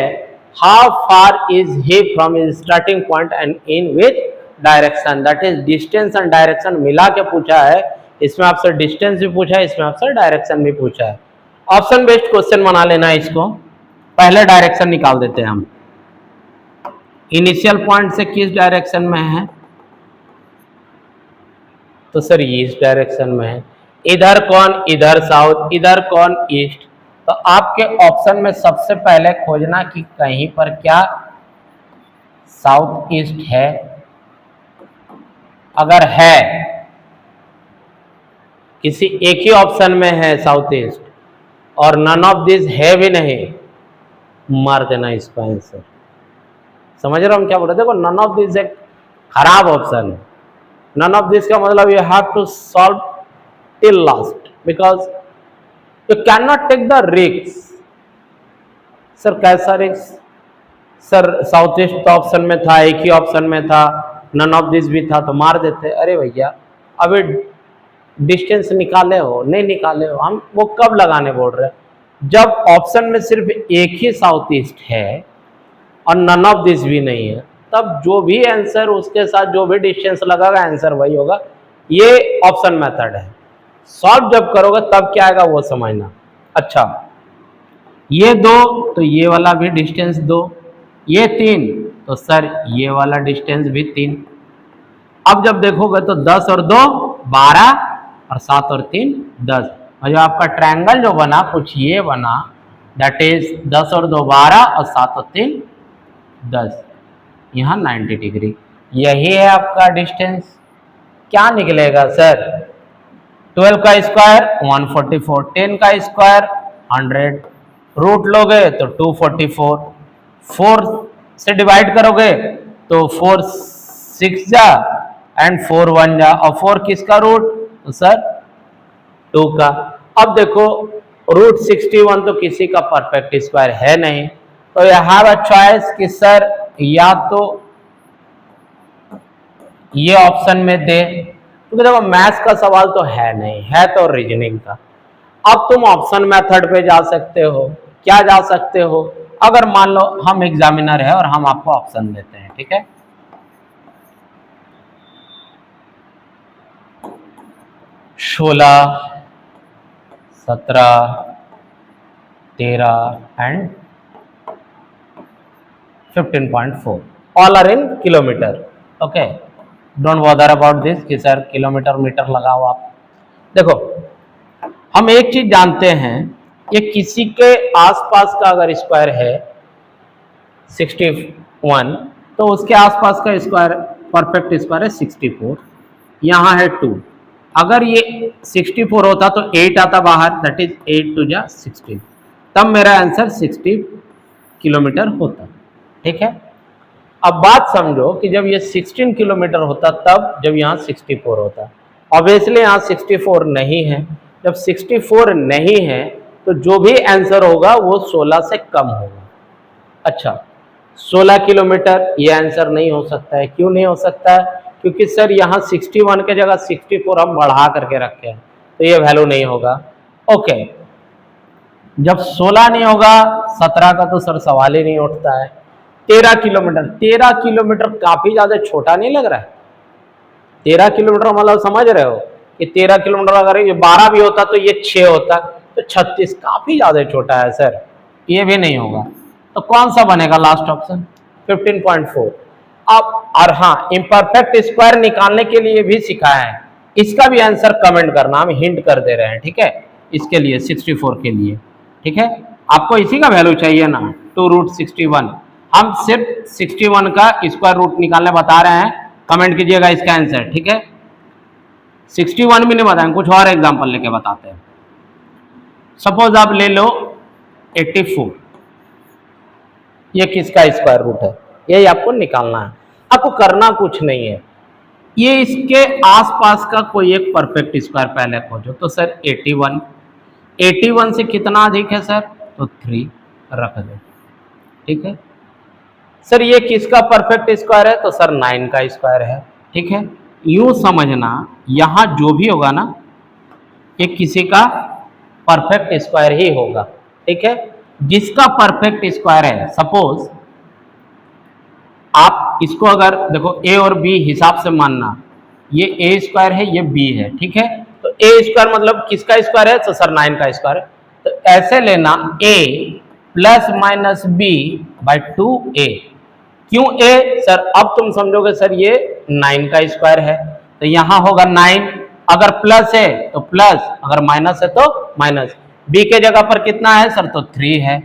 S1: how far is he from his starting point and in which direction, that is distance and direction मिला के पूछा है। इसमें आपसे distance भी पूछा है, इसमें आपसे डायरेक्शन भी पूछा है। ऑप्शन बेस्ड क्वेश्चन बना लेना है इसको। पहले डायरेक्शन निकाल देते हैं हम। इनिशियल पॉइंट से किस डायरेक्शन में है? तो सर इस डायरेक्शन में है। इधर कौन? इधर साउथ। इधर कौन? ईस्ट। तो आपके ऑप्शन में सबसे पहले खोजना कि कहीं पर क्या साउथ ईस्ट है। अगर है, किसी एक ही ऑप्शन में है साउथ ईस्ट और नन ऑफ दिस है भी नहीं, मार देना इसका आंसर। समझ रहे हो हम क्या बोल रहे? देखो, नन ऑफ दिस एक खराब ऑप्शन है। नन ऑफ दिस का मतलब you have to solve till last because you can not take the risk. Sir कैसा risk? Sir south east option में था, एक ही ऑप्शन में था, नन ऑफ दिस भी था, तो मार देते। अरे भैया, अभी डिस्टेंस निकाले हो, नहीं निकाले हो, हम वो कब लगाने बोल रहे हैं? जब ऑप्शन में सिर्फ एक ही साउथ ईस्ट है और नन ऑफ दिस भी नहीं है, तब जो भी आंसर उसके साथ जो भी डिस्टेंस लगागा आंसर वही होगा। ये ऑप्शन मेथड है। सॉल्व जब करोगे तब क्या आएगा वो समझना। अच्छा, ये 2 तो ये वाला भी डिस्टेंस 2, ये 3 तो सर ये वाला डिस्टेंस भी 3। अब जब देखोगे तो 10 और 2 12 और 7 और 3 10। और जो आपका ट्रायंगल जो बना कुछ ये बना, दैट इज 10 और 2 12 और 7 और 3 10। यहाँ 90 डिग्री। यही है आपका डिस्टेंस। क्या निकलेगा सर? 12 का स्क्वायर 144, 10 का स्क्वायर 100, रूट लोगे तो 244, 4 से डिवाइड करोगे तो 4 6 जा एंड 4 1 जा, और 4 किसका रूट? तो सर 2 का। अब देखो, रूट 61 तो किसी का परफेक्ट स्क्वायर है नहीं, तो यू हैव अ चॉइस कि सर या तो ये ऑप्शन में दे, क्योंकि देखो मैथ्स का सवाल तो है नहीं, है तो रीजनिंग का। अब तुम ऑप्शन मेथड पे जा सकते हो। क्या जा सकते हो? अगर मान लो हम एग्जामिनर है और हम आपको ऑप्शन देते हैं, ठीक है, 16 17 13 and 15.4 all are in kilometre. Okay, don't bother about this कि सर किलोमीटर मीटर लगाओ आप। देखो, हम एक चीज जानते हैं, ये किसी के आसपास का अगर स्क्वायर है 61 तो उसके आसपास का स्क्वायर परफेक्ट स्क्वायर है 64, यहाँ है 2। अगर ये 64 होता तो 8 आता बाहर, दैट इज 8 2 जा 16, तब मेरा आंसर 60 किलोमीटर होता। ठीक है, अब बात समझो कि जब ये 16 किलोमीटर होता तब जब यहाँ 64 होता। ऑब्वियसली यहाँ 64 नहीं है, जब 64 नहीं है तो जो भी आंसर होगा वो 16 से कम होगा। अच्छा, 16 किलोमीटर ये आंसर नहीं हो सकता है। क्यों नहीं हो सकता है? क्योंकि सर यहाँ 61 के जगह 64 हम बढ़ा करके रखे हैं, तो ये वैल्यू नहीं होगा। ओके, जब 16 नहीं होगा 17 का तो सर सवाल ही नहीं उठता है। 13 किलोमीटर, 13 किलोमीटर काफी ज्यादा छोटा नहीं लग रहा है? 13 किलोमीटर मतलब समझ रहे हो कि 13 किलोमीटर अगर ये 12 भी होता तो ये 6 होता, तो 36 काफी ज्यादा छोटा है सर, ये भी नहीं होगा। तो कौन सा बनेगा लास्ट ऑप्शन? 15.4। अब और हाँ, इम्परफेक्ट स्क्वायर निकालने के लिए भी सिखाया है, इसका भी आंसर कमेंट करना, हम हिंट कर दे रहे हैं। ठीक है, इसके लिए 64 के लिए। ठीक है, आपको इसी का वैल्यू चाहिए ना, 2√61। हम सिर्फ 61 का स्क्वायर रूट निकालने बता रहे हैं, कमेंट कीजिएगा इसका आंसर। ठीक है, 61 भी नहीं बताएंगे, कुछ और एग्जांपल लेके बताते हैं। सपोज आप ले लो 84, ये किसका स्क्वायर रूट है, यही आपको निकालना है। आपको करना कुछ नहीं है, ये इसके आसपास का कोई एक परफेक्ट स्क्वायर पहले खोजो। तो सर 81, 81 से कितना अधिक है सर? तो 3 रख दो। ठीक है सर, ये किसका परफेक्ट स्क्वायर है? तो सर 9 का स्क्वायर है। ठीक है, यूं समझना यहां जो भी होगा ना, ये किसी का परफेक्ट स्क्वायर ही होगा। ठीक है, जिसका परफेक्ट स्क्वायर है, सपोज आप इसको अगर देखो ए और बी हिसाब से मानना, ये ए स्क्वायर है, ये बी है। ठीक है, तो ए स्क्वायर मतलब किसका स्क्वायर है? तो सर 9 का स्क्वायर है। तो ऐसे लेना a plus minus B by 2a। क्यों a? सर अब तुम समझोगे सर ये 9 का स्क्वायर है, तो यहां होगा 9, अगर प्लस है तो प्लस, अगर माइनस है तो माइनस। b के जगह पर कितना है सर? तो 3 है,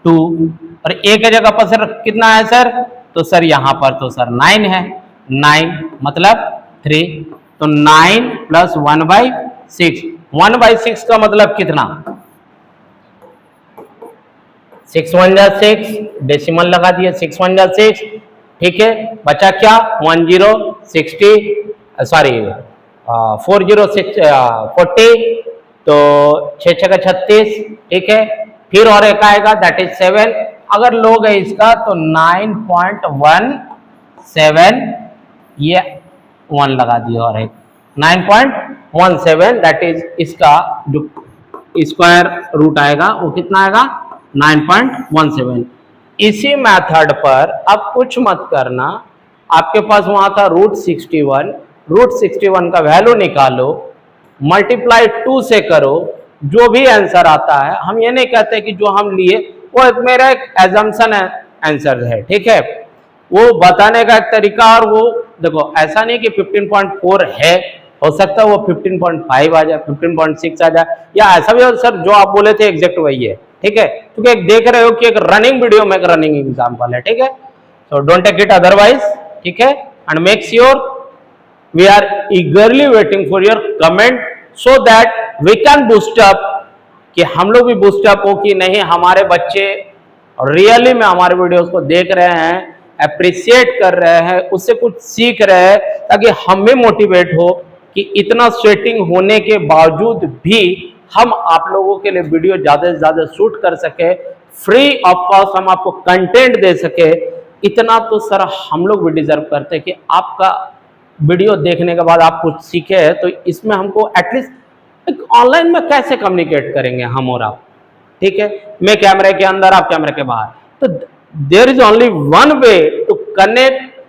S1: 2, और a के जगह पर सर कितना है सर? तो सर यहां पर तो सर 9 है, 9 मतलब 3, तो 9 प्लस 1/6, 1/6 का मतलब कितना? 6 1 जा 6, डेसिमल लगा दिए, 6 1 जा 6। ठीक है, बचा क्या? 40, तो 6 6 का 36। ठीक है, फिर और एक आएगा दैट इज 7, अगर लोग है इसका तो 9.17, ये 1 लगा दिया और एक 9.17, दैट इज इसका जो स्क्वायर रूट आएगा वो कितना आएगा? 9.17। इसी मेथड पर अब कुछ मत करना, आपके पास वहां था √61, √61 का वैल्यू निकालो, मल्टीप्लाई 2 से करो, जो भी आंसर आता है, हम ये नहीं कहते कि जो हम लिए वो मेरा एक एजम्पशन है, आंसर है। ठीक है, वो बताने का एक तरीका, और वो देखो ऐसा नहीं कि 15.4 है, हो सकता है वो 15.5 आ जाए, 15.6 आ जाए, या ऐसा भी हो सर जो आप बोले थे एग्जैक्ट वही है। ठीक है, क्योंकि एक देख रहे हो कि एक रनिंग वीडियो में एक रनिंग एग्जांपल है। ठीक है, so don't take it otherwise. ठीक है, and make sure we are eagerly waiting for your comment so that we can boost up, कि हम लोग भी बूस्ट अप हो कि नहीं, हमारे बच्चे रियली में हमारे वीडियोस को देख रहे हैं, अप्रिशिएट कर रहे हैं, उससे कुछ सीख रहे हैं, ताकि हम भी मोटिवेट हो कि इतना स्वेटिंग होने के बावजूद भी हम आप लोगों के लिए वीडियो ज्यादा से ज्यादा शूट कर सके, फ्री ऑफ कॉस्ट हम आपको कंटेंट दे सके। इतना तो सर हम लोग भी डिजर्व करते हैं कि आपका वीडियो देखने के बाद आप कुछ सीखे हैं, तो इसमें हमको एटलीस्ट ऑनलाइन में कैसे कम्युनिकेट करेंगे हम और आप। ठीक है, मैं कैमरे के अंदर, आप कैमरे के बाहर, तो there is only one way to connect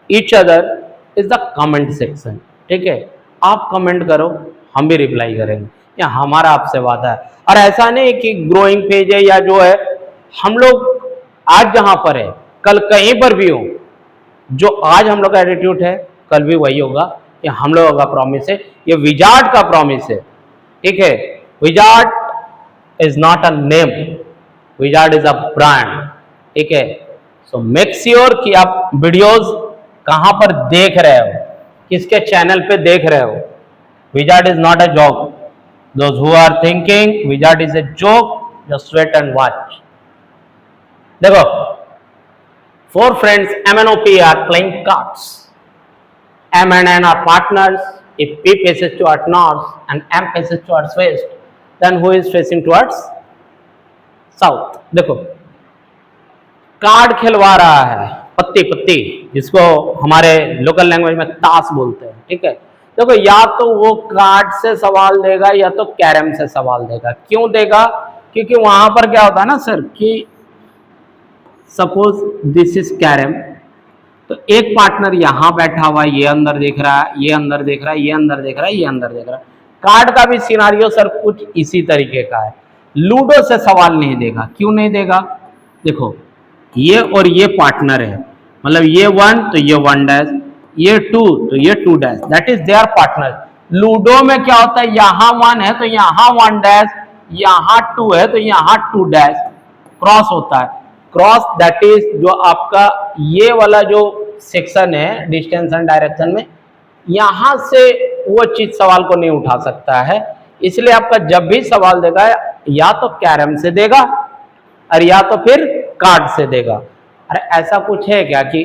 S1: each other is the comment section. ठीक है, आप कमेंट करो, हम भी रिप्लाई करेंगे, या हमारा आपसे वादा है। और ऐसा नहीं कि ग्रोइंग पेज है या जो है, हम लोग आज जहां पर है कल कहीं पर भी हो, जो आज हम लोग का एटीट्यूड है कल भी वही होगा, ये हम लोगों का प्रॉमिस है, ये विजार्ड का प्रॉमिस है। ठीक है, wizard is not a name, wizard is a brand. ठीक है, सो मेक श्योर कि आप वीडियोस कहां पर देख रहे हो, किसके चैनल पे देख रहे हो। Wizard is not a joke, those who are thinking wizard is a joke, just wait and watch. देखो, 4 friends M and OP are playing cards. M and N are partners. If P faces towards north and M faces towards west, then who is facing towards south? देखो, card खिलवा रहा है, पत्ती पत्ती, जिसको हमारे local language में ताश बोलते हैं, ठीक है। देखो, या तो वो कार्ड से सवाल देगा या तो कैरम से सवाल देगा। क्यों देगा? क्योंकि वहां पर क्या होता है ना सर कि सपोज दिस इज कैरम, तो एक पार्टनर यहां बैठा हुआ, ये अंदर देख रहा है, ये अंदर देख रहा है, ये अंदर देख रहा है, ये अंदर देख रहा है। कार्ड का भी सिनारियो सर कुछ इसी तरीके का है। लूडो से सवाल नहीं देगा। क्यों नहीं देगा? देखो, ये और ये पार्टनर है, मतलब ये 1 तो ये 1 डैश, ये 2 तो ये 2 dash, that is there partner. Ludo में क्या होता है, यहां 1 है तो यहां 1 डैश, यहां 2 है तो यहां 2 डैश, क्रॉस होता है। क्रॉस दैट इज जो आपका ये वाला जो सेक्शन है डिस्टेंस एंड डायरेक्शन में, यहां से वो चीज सवाल को नहीं उठा सकता है। इसलिए आपका जब भी सवाल देगा या तो कैरम से देगा और या तो फिर कार्ड से देगा। अरे ऐसा कुछ है क्या कि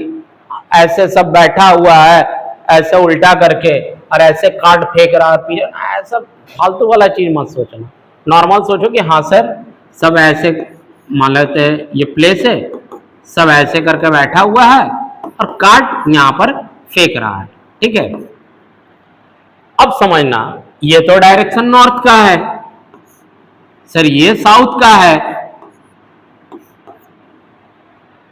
S1: ऐसे सब बैठा हुआ है, ऐसे उल्टा करके और ऐसे कार्ड फेंक रहा है, ऐसा फालतू वाला चीज मत सोचना। नॉर्मल सोचो कि हाँ सर, सब ऐसे मान लेते हैं ये प्लेस है, सब ऐसे करके बैठा हुआ है और कार्ड यहां पर फेंक रहा है, ठीक है। अब समझना, ये तो डायरेक्शन नॉर्थ का है सर, ये साउथ का है,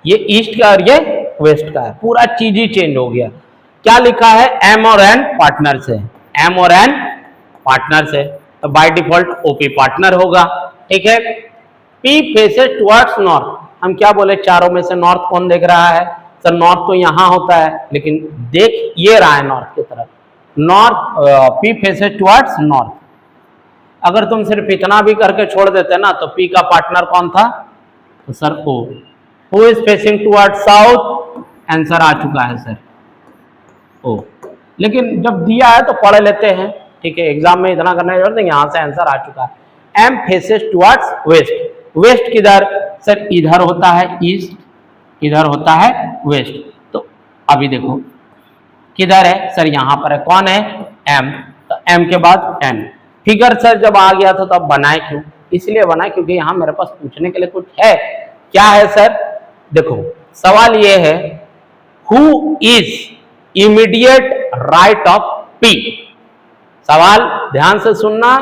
S1: ये ईस्ट का और ये वेस्ट का है। पूरा चीज ही चेंज हो गया। क्या लिखा है? एम और एन पार्टनर से, एम और एन पार्टनर से, तो बाय डिफॉल्ट ओपी पार्टनर होगा, ठीक है। P फेसेस टुवर्ड्स नॉर्थ, हम क्या बोले, चारों में से नॉर्थ कौन देख रहा है? सर नॉर्थ तो यहां होता है, लेकिन देख ये रहा है नॉर्थ की तरफ। North, P faces towards north. अगर तुम सिर्फ इतना भी करके छोड़ देते ना तो P का पार्टनर कौन था? तो sir O। Who is facing towards south? Answer आ चुका है सर, O। लेकिन जब दिया है तो पढ़ लेते हैं, ठीक है, एग्जाम में इतना करने की जरूरत नहीं, यहां से आंसर आ चुका है। M faces towards west. West किधर? सर इधर होता है ईस्ट, इधर होता है वेस्ट। तो अभी देखो किधर है सर, यहां पर है, कौन है? M। तो M के बाद N। फिगर सर जब आ गया था तब बनाए क्यों? इसलिए बनाए क्योंकि यहां मेरे पास पूछने के लिए कुछ है। क्या है सर? देखो, सवाल ये है, who is immediate right of P। सवाल ध्यान से सुनना,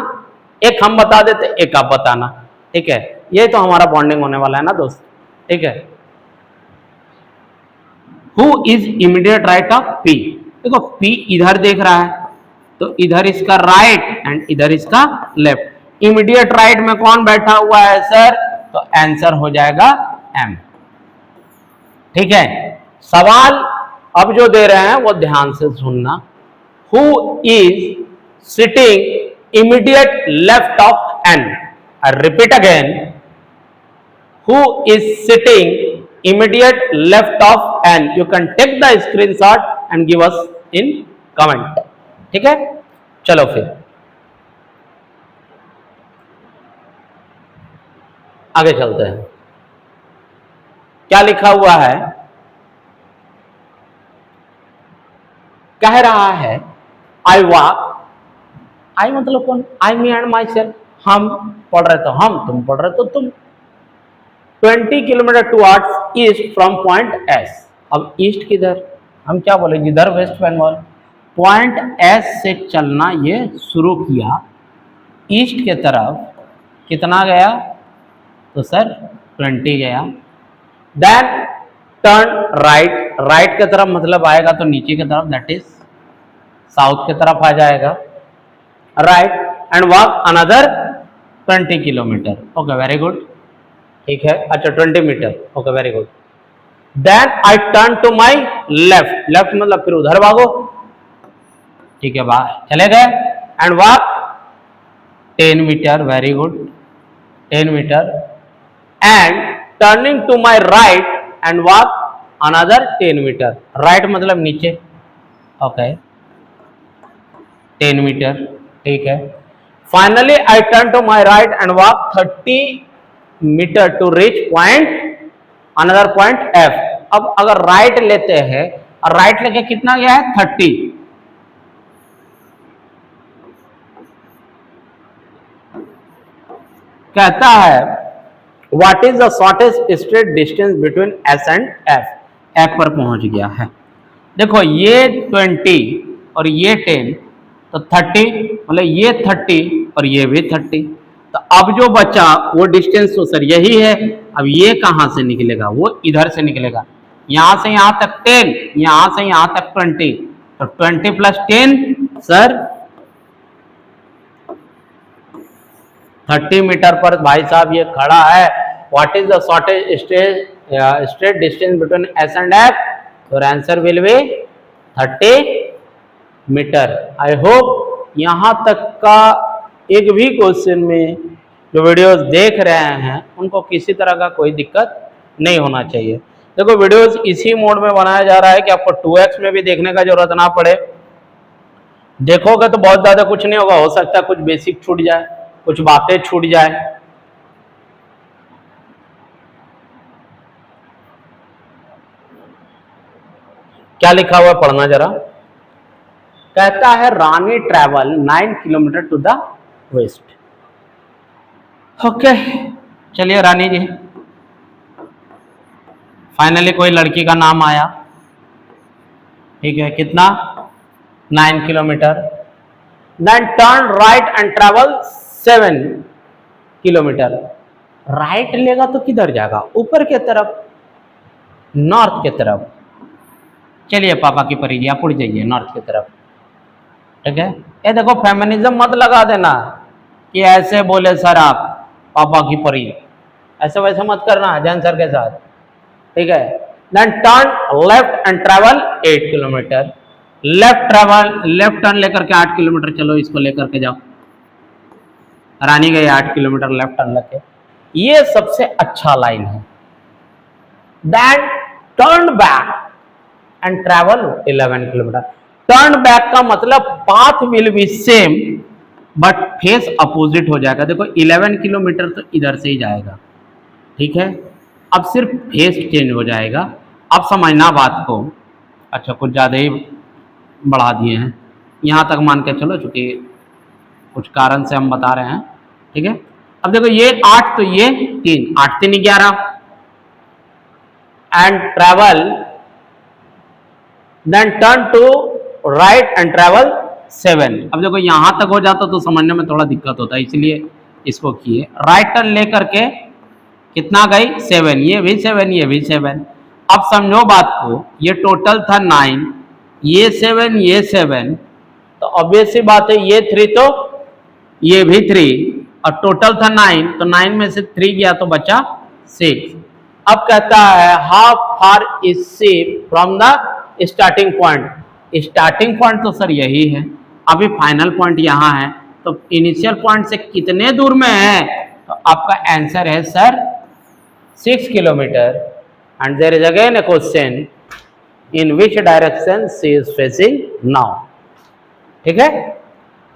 S1: एक हम बता देते, एक आप बताना, ठीक है। ये तो हमारा बॉन्डिंग होने वाला है ना दोस्त, ठीक है। Who is immediate right of P? देखो P इधर देख रहा है तो इधर इसका राइट एंड इधर इसका लेफ्ट। इमीडिएट राइट में कौन बैठा हुआ है सर? तो आंसर हो जाएगा M, ठीक है। सवाल अब जो दे रहे हैं वो ध्यान से सुनना, who is sitting immediate left of N। I repeat again, who is sitting immediate left of N? You can take the screenshot and give us in comment, ठीक है। चलो फिर आगे चलते हैं। क्या लिखा हुआ है? कह रहा है आई वॉक, आई मतलब कौन? आई मी एंड माई सेल्फ, हम पढ़ रहे तो हम, तुम पढ़ रहे तो तुम। 20 kilometre towards east from point S. अब ईस्ट किधर? हम क्या बोले, जिधर वेस्ट बंगाल। पॉइंट एस से चलना ये शुरू किया, ईस्ट के तरफ कितना गया? तो सर 20 गया। देन टर्न राइट, राइट के तरफ मतलब आएगा तो नीचे की तरफ, दैट इज साउथ के तरफ आ जाएगा, right, and walk another 20 kilometre. Okay, very good, ठीक है। अच्छा 20 metre, okay very good. Then I turn to my left, left मतलब फिर उधर भागो, ठीक है, बाहर चले गए, and walk 10 metre, very good, 10 metre, and turning to my right and walk another 10 metre, right मतलब नीचे, ओके 10 मीटर, ठीक है। Finally I turn to my right and walk 30 metre to reach point another point F. अब अगर right लेते हैं और right लेके कितना गया है 30, कहता है what is the shortest straight distance between S and F, F पर पहुंच गया है। देखो ये 20 और ये 10 तो 30, मतलब ये 30 और ये भी 30, तो अब जो बचा वो डिस्टेंस तो सर यही है। अब ये कहां से निकलेगा, वो इधर से निकलेगा, यहां से यहां तक 10, यहां से यहां तक 20, तो 20 प्लस 10 सर 30 मीटर पर भाई साहब ये खड़ा है। What is the shortest straight distance between S and F, तो answer will be 30 metre. I hope यहां तक का एक भी क्वेश्चन में जो वीडियोस देख रहे हैं उनको किसी तरह का कोई दिक्कत नहीं होना चाहिए। देखो वीडियोस इसी मोड में बनाया जा रहा है कि आपको 2x में भी देखने का जरूरत ना पड़े। देखोगे तो बहुत ज्यादा कुछ नहीं होगा, हो सकता है कुछ बेसिक छूट जाए, कुछ बातें छूट जाए। क्या लिखा हुआ है पढ़ना जरा। कहता है Rani travel 9 kilometre to the west. Okay चलिए रानी जी, फाइनली कोई लड़की का नाम आया, ठीक है, कितना 9 kilometre. Then turn right and travel 7 kilometre. Right लेगा तो किधर जाएगा, ऊपर के तरफ, नॉर्थ के तरफ। चलिए पापा की परी जी आप उड़ जाइए नॉर्थ की तरफ, ठीक है। ये देखो फेमिनिज्म मत लगा देना कि ऐसे बोले सर आप पापा की परी, ऐसे वैसे मत करना जैन सर के साथ, ठीक है। Then turn left and travel 8 kilometre. Left turn लेकर के 8 किलोमीटर, चलो इसको लेकर के जाओ। रानी गई 8 किलोमीटर लेफ्ट टर्न लेके, ये सबसे अच्छा लाइन है। Then turn back and travel 11 kilometre. Turn back का मतलब path will be same but face opposite हो जाएगा। देखो 11 किलोमीटर तो इधर से ही जाएगा, ठीक है, अब सिर्फ फेस चेंज हो जाएगा। अब समझना बात को, अच्छा कुछ ज़्यादा ही बढ़ा दिए हैं, यहाँ तक मान के चलो, चूंकि कुछ कारण से हम बता रहे हैं, ठीक है। अब देखो ये 8 तो ये 3, 8 3 11 and travel, then turn to right and travel 7। अब देखो यहां तक हो जाता तो समझने में थोड़ा दिक्कत होता है, इसलिए इसको किए। राइट टर्न लेकर के कितना गई 7, ये भी 7 ये भी 7। अब समझो बात को, ये टोटल था 9, ये 7 ये 7, तो ऑब्वियस सी बात है ये 3 तो ये भी 3, और टोटल था 9, तो 9 में से 3 गया तो बचा 6। अब कहता है how far is C from the starting point. Starting point तो सर यही है, अभी फाइनल पॉइंट यहाँ है, तो इनिशियल पॉइंट से कितने दूर में है, तो आपका आंसर है sir 6 kilometre. And there is again a question in which direction she is facing now, ठीक है।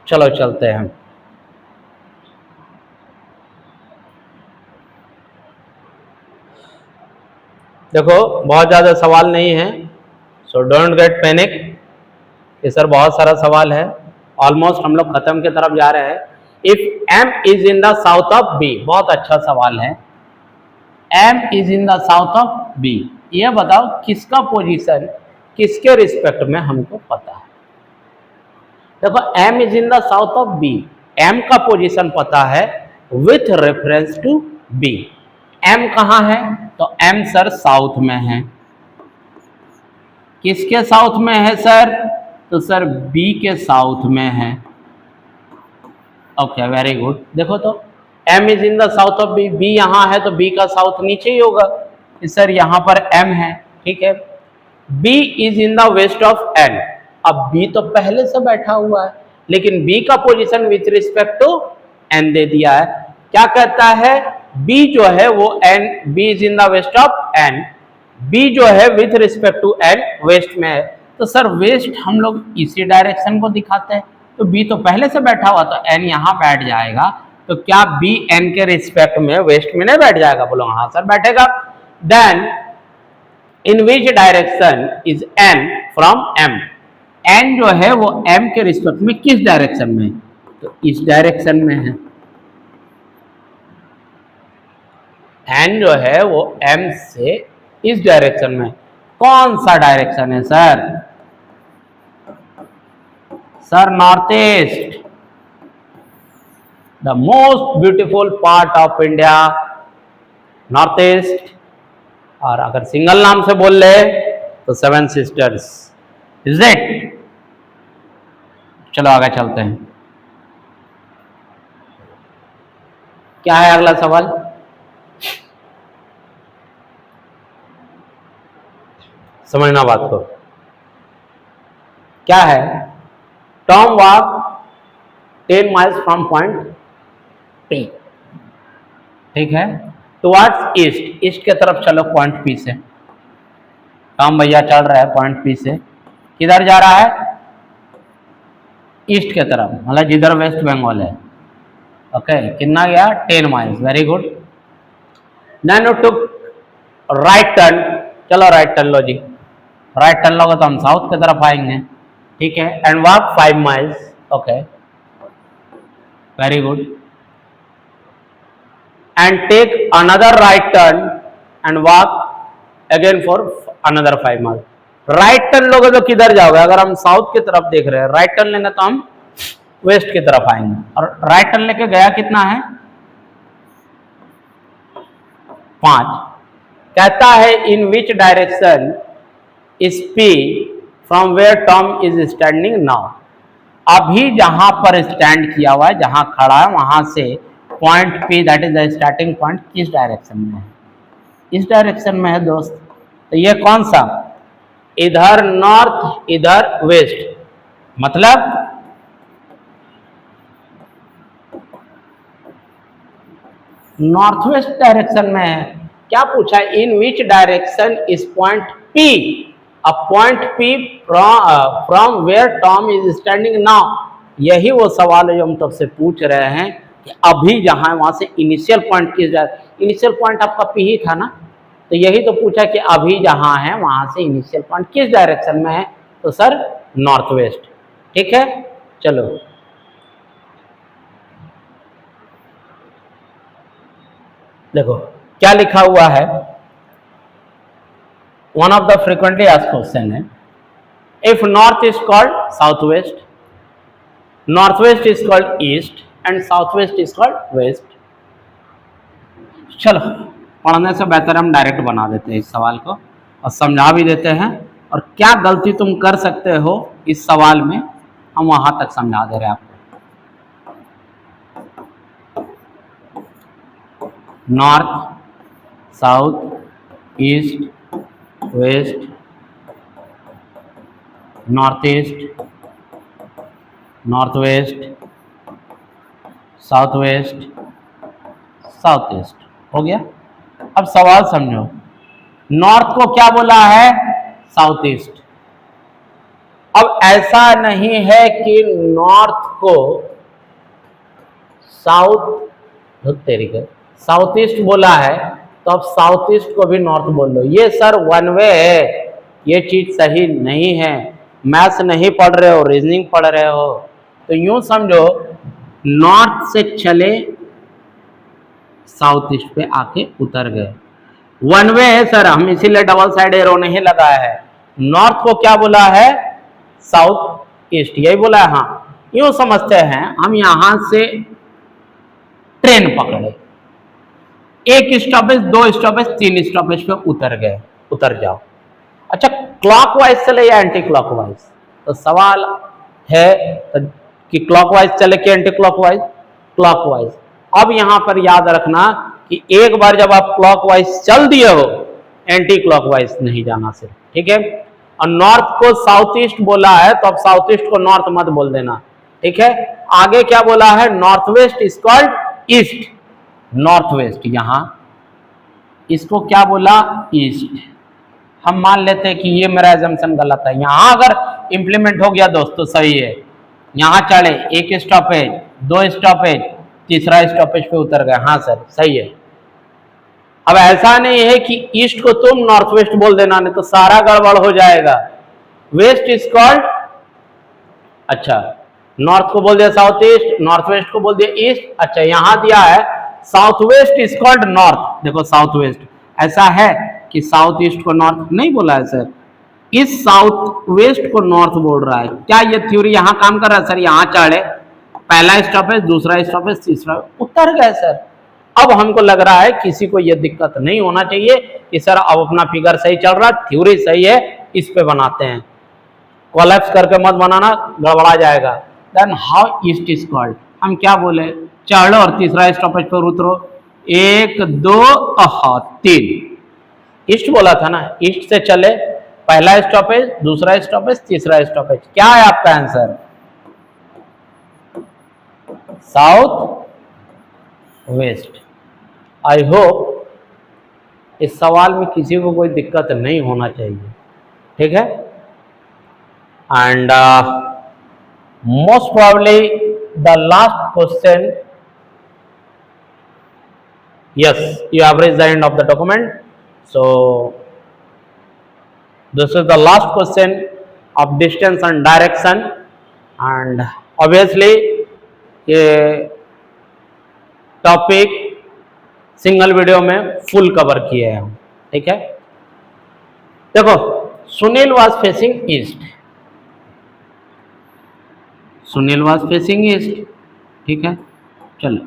S1: चलो चलते हैं हम। देखो बहुत ज़्यादा सवाल नहीं है, सो डोंट गेट पैनिक, ये सर बहुत सारा सवाल है, ऑलमोस्ट हम लोग खत्म की तरफ जा रहे हैं। If M is in the south of B, बहुत अच्छा सवाल है। M is in the south of B, ये बताओ किसका पोजीशन किसके रिस्पेक्ट में हमको पता है। देखो M is in the south of B, M का पोजीशन पता है with reference to B. M कहाँ है, तो एम सर साउथ में है। किसके साउथ में है सर, तो सर बी के साउथ में है। Okay very good. देखो तो M is in the south of B, B यहाँ है तो बी का साउथ नीचे ही होगा, सर यहाँ पर एम है, ठीक है। B is in the west of N, अब बी तो पहले से बैठा हुआ है, लेकिन बी का position with respect to N दे दिया है। क्या कहता है, बी जो है वो N, B is in the west of N, B जो है with respect to N west में है, तो सर वेस्ट हम लोग इसी डायरेक्शन को दिखाते हैं, तो बी तो पहले से बैठा हुआ, तो एन यहाँ बैठ जाएगा, तो क्या बी एन के रिस्पेक्ट में वेस्ट में नहीं बैठ जाएगा? बोलो हाँ सर बैठेगा। Then in which direction is N from M, N जो है वो एम के रिस्पेक्ट में किस डायरेक्शन में? तो इस डायरेक्शन में है। एन जो है वो एम से इस डायरेक्शन में, कौन सा डायरेक्शन है sir? Sir north east, the most beautiful part of India north east. और अगर सिंगल नाम से बोल ले तो सेवन सिस्टर्स, इज इट? चलो आगे चलते हैं। क्या है अगला सवाल? समझना बात को। क्या है? Tom walk 10 miles from point P, ठीक है, टुवर्ड्स ईस्ट, ईस्ट के तरफ चलो पॉइंट पी से। टॉम भैया चल रहा है पॉइंट पी से, किधर जा रहा है? ईस्ट के तरफ, मतलब जिधर वेस्ट बंगाल है। ओके, कितना गया? 10 miles, very good. Then you took right turn, चलो राइट टर्न लो जी, राइट टर्न लोगे तो हम साउथ की तरफ आएंगे, ठीक है, and walk 5 miles, okay, very good, and take another right turn and walk again for another 5 miles. Right turn लोगे तो किधर जाओगे? अगर हम साउथ की तरफ देख रहे हैं, राइट टर्न लेंगे तो हम वेस्ट की तरफ आएंगे, और राइट टर्न लेके गया कितना है? 5। कहता है in which direction is P from where Tom is standing now, अभी जहां पर स्टैंड किया हुआ है, जहां खड़ा है, वहां से point P that is the starting point किस डायरेक्शन में है? इस डायरेक्शन में है दोस्त। तो ये कौन सा? इधर नॉर्थ इधर वेस्ट, मतलब नॉर्थ वेस्ट डायरेक्शन में है। क्या पूछा? In which direction is point P, a point P from where Tom is standing now. यही वो सवाल है जो हम तब से पूछ रहे हैं कि अभी जहां वहां से इनिशियल पॉइंट किस डायरेक्शन, इनिशियल पॉइंट आपका पी ही था ना, तो यही तो पूछा कि अभी जहां है वहां से इनिशियल पॉइंट किस डायरेक्शन में है? तो सर नॉर्थ वेस्ट, ठीक है। चलो देखो क्या लिखा हुआ है, one of the frequently asked question है, if north is called south west, north west is called east and south west is called west. चलो पढ़ने से बेहतर हम डायरेक्ट बना देते हैं इस सवाल को और समझा भी देते हैं, और क्या गलती तुम कर सकते हो इस सवाल में हम वहां तक समझा दे रहे हैं आपको। North, south, east, west, north east, north west, south west, south east, हो गया। अब सवाल समझो, नॉर्थ को क्या बोला है? South east. अब ऐसा नहीं है कि नॉर्थ को साउथ ईस्ट बोला है तो अब साउथ ईस्ट को भी नॉर्थ बोल लो। ये सर वन वे है, ये चीज सही नहीं है। मैथ्स नहीं पढ़ रहे हो, रीजनिंग पढ़ रहे हो, तो यूं समझो नॉर्थ से चले साउथ ईस्ट पे आके उतर गए। वन वे है सर, हम इसीलिए डबल साइड एरो नहीं लगाया है। नॉर्थ को क्या बोला है? साउथ ईस्ट, यही बोला है। हाँ यूं समझते हैं, हम यहां से ट्रेन पकड़े, एक स्टॉपेज, 2 स्टॉपेज, 3 स्टॉपेज पे उतर गए, उतर जाओ। अच्छा क्लॉकवाइज चले या एंटी क्लॉकवाइज? तो सवाल है कि क्लॉकवाइज चले कि एंटी क्लॉकवाइज? क्लॉकवाइज। अब यहां पर याद रखना कि एक बार जब आप क्लॉकवाइज चल दिए हो, एंटी क्लॉकवाइज नहीं जाना सिर्फ, ठीक है। और नॉर्थ को साउथ ईस्ट बोला है तो अब साउथ ईस्ट को नॉर्थ मत बोल देना, ठीक है। आगे क्या बोला है? North west is called east, north waste, यहां इसको क्या बोला? ईस्ट। हम मान लेते हैं कि ये मेरा एजम्पशन गलत है। यहाँ अगर इंप्लीमेंट हो गया दोस्तों सही है, यहाँ चढ़े, एक स्टॉपेज, दो स्टॉपेज, तीसरा स्टॉपेज पे उतर गए, हाँ सर सही है। अब ऐसा नहीं है कि ईस्ट को तुम नॉर्थ वेस्ट बोल देना, नहीं तो सारा गड़बड़ हो जाएगा। वेस्ट इज कॉल्ड, अच्छा नॉर्थ को बोल दिया साउथ ईस्ट, नॉर्थ वेस्ट को बोल दिया ईस्ट। अच्छा यहां दिया है south west is called north. देखो साउथ वेस्ट, ऐसा है कि साउथ ईस्ट को नॉर्थ नहीं बोला है सर, इस साउथ वेस्ट को नॉर्थ बोल रहा है। क्या ये थ्योरी यहां काम कर रहा है सर? यहां चढ़े, पहला स्टॉपेज, दूसरा स्टॉपेज, तीसरा, उतर गए सर। अब हमको लग रहा है किसी को यह दिक्कत नहीं होना चाहिए कि सर अब अपना फिगर सही चल रहा है, थ्योरी सही है, इस पे बनाते हैं। कोलैप्स करके मत बनाना, गड़बड़ा जाएगा। Then how east is called, हम क्या बोले, चढ़ो और तीसरा स्टॉपेज पर उतरो, 1 2 3, ईस्ट बोला था ना, ईस्ट से चले, पहला स्टॉपेज, दूसरा स्टॉपेज, तीसरा स्टॉपेज। क्या है आपका answer? South west. I hope इस सवाल में किसी को कोई दिक्कत नहीं होना चाहिए, ठीक है। And most probably the last question, yes you have reached the end of the document, so this is the last question of distance and direction, and obviously ये टॉपिक सिंगल वीडियो में फुल कवर किए हैं हम, ठीक है। देखो Sunil was facing east, Sunil was facing east, ठीक है। चलो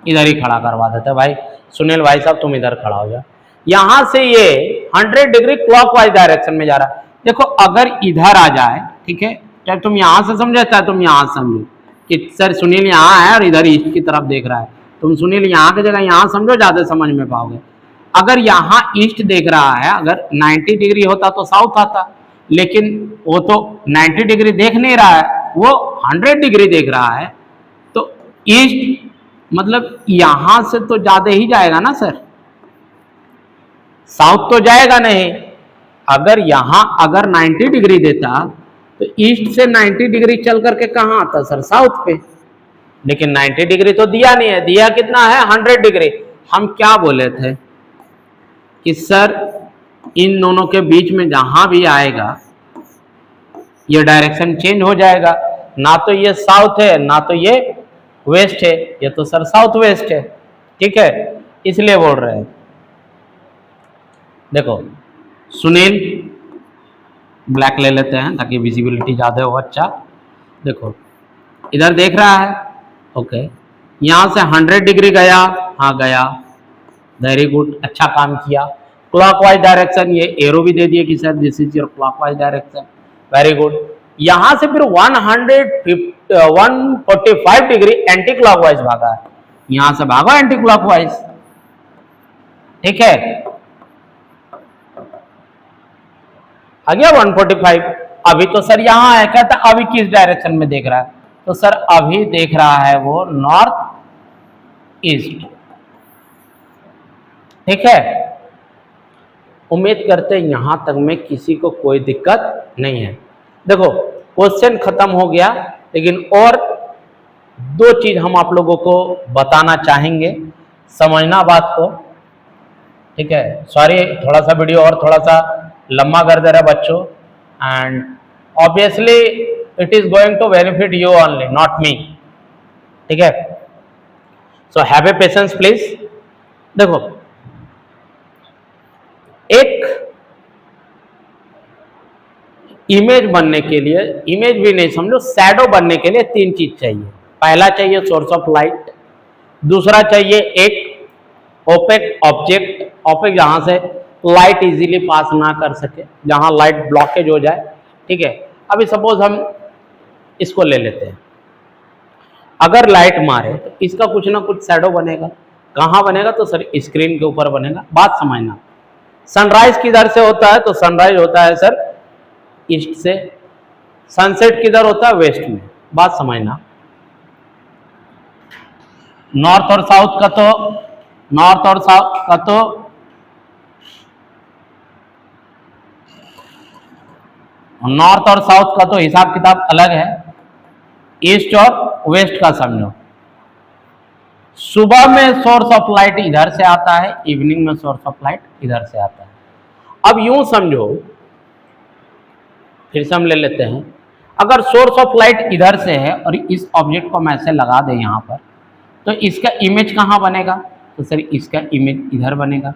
S1: इधर ही खड़ा करवा देते भाई, सुनील भाई साहब तुम इधर खड़ा हो जाओ। यहां से ये 100 डिग्री क्लॉकवाइज डायरेक्शन में जा रहा है। देखो अगर इधर आ जाए, ठीक है, चाहे तुम यहां से समझो चाहे तुम यहां से समझो कि सर सुनील यहाँ है और इधर ईस्ट की तरफ देख रहा है, तुम सुनील यहाँ की जगह यहाँ समझो, ज्यादा समझ में पाओगे। अगर यहाँ ईस्ट देख रहा है, अगर 90 डिग्री होता तो साउथ आता, लेकिन वो तो 90 डिग्री देख नहीं रहा है, वो 100 डिग्री देख रहा है, तो ईस्ट मतलब यहां से तो ज्यादा ही जाएगा ना सर, साउथ तो जाएगा नहीं। अगर यहां अगर 90 डिग्री देता तो ईस्ट से 90 डिग्री चल करके कहां आता सर? साउथ पे। लेकिन 90 डिग्री तो दिया नहीं है, दिया कितना है? 100 डिग्री। हम क्या बोले थे कि सर इन दोनों के बीच में जहां भी आएगा ये डायरेक्शन चेंज हो जाएगा, ना तो ये साउथ है ना तो ये वेस्ट है, ये तो सर साउथ वेस्ट है, ठीक है, इसलिए बोल रहे हैं। देखो सुनील, ब्लैक ले लेते हैं ताकि विजिबिलिटी ज़्यादा हो। अच्छा देखो इधर देख रहा है, ओके, यहाँ से 100 डिग्री गया, हाँ गया, वेरी गुड, अच्छा काम किया। क्लॉकवाइज डायरेक्शन, ये एरो भी दे दिए कि sir this is your clockwise direction, very good. यहाँ से फिर 145 डिग्री एंटी क्लॉकवाइज भागा है, यहाँ से भागा एंटी क्लॉकवाइज, ठीक है, आ गया 145। अभी तो सर यहाँ है, कहता अभी किस डायरेक्शन में देख रहा है, तो सर अभी देख रहा है वो नॉर्थ ईस्ट, ठीक है। उम्मीद करते हैं यहां तक में किसी को कोई दिक्कत नहीं है। देखो क्वेश्चन खत्म हो गया, लेकिन और दो चीज हम आप लोगों को बताना चाहेंगे, समझना बात को, ठीक है। सॉरी थोड़ा सा वीडियो और थोड़ा सा लंबा कर दे रहा है बच्चों, and obviously it is going to benefit you only, not me, ठीक है। So have a patience please. देखो एक इमेज बनने के लिए, इमेज भी नहीं समझो, शैडो बनने के लिए तीन चीज चाहिए। पहला चाहिए सोर्स ऑफ लाइट, दूसरा चाहिए एक ओपेक ऑब्जेक्ट, ओपेक जहां से लाइट इजीली पास ना कर सके, जहां लाइट ब्लॉकेज हो जाए, ठीक है। अभी सपोज हम इसको ले लेते हैं, अगर लाइट मारे तो इसका कुछ ना कुछ शैडो बनेगा। कहां बनेगा? तो सर स्क्रीन के ऊपर बनेगा। बात समझना, सनराइज किधर से होता है? तो सनराइज होता है सर ईस्ट से, सनसेट किधर होता है? वेस्ट में। बात समझना, नॉर्थ और साउथ का तो, नॉर्थ और साउथ का तो नॉर्थ और साउथ का तो हिसाब किताब अलग है, ईस्ट और वेस्ट का समझो। सुबह में सोर्स ऑफ लाइट इधर से आता है, इवनिंग में सोर्स ऑफ लाइट इधर से आता है। अब यूं समझो, फिर से हम ले लेते हैं, अगर सोर्स ऑफ लाइट इधर से है और इस ऑब्जेक्ट को हम ऐसे लगा दें यहाँ पर, तो इसका इमेज कहाँ बनेगा? तो सर इसका इमेज इधर बनेगा।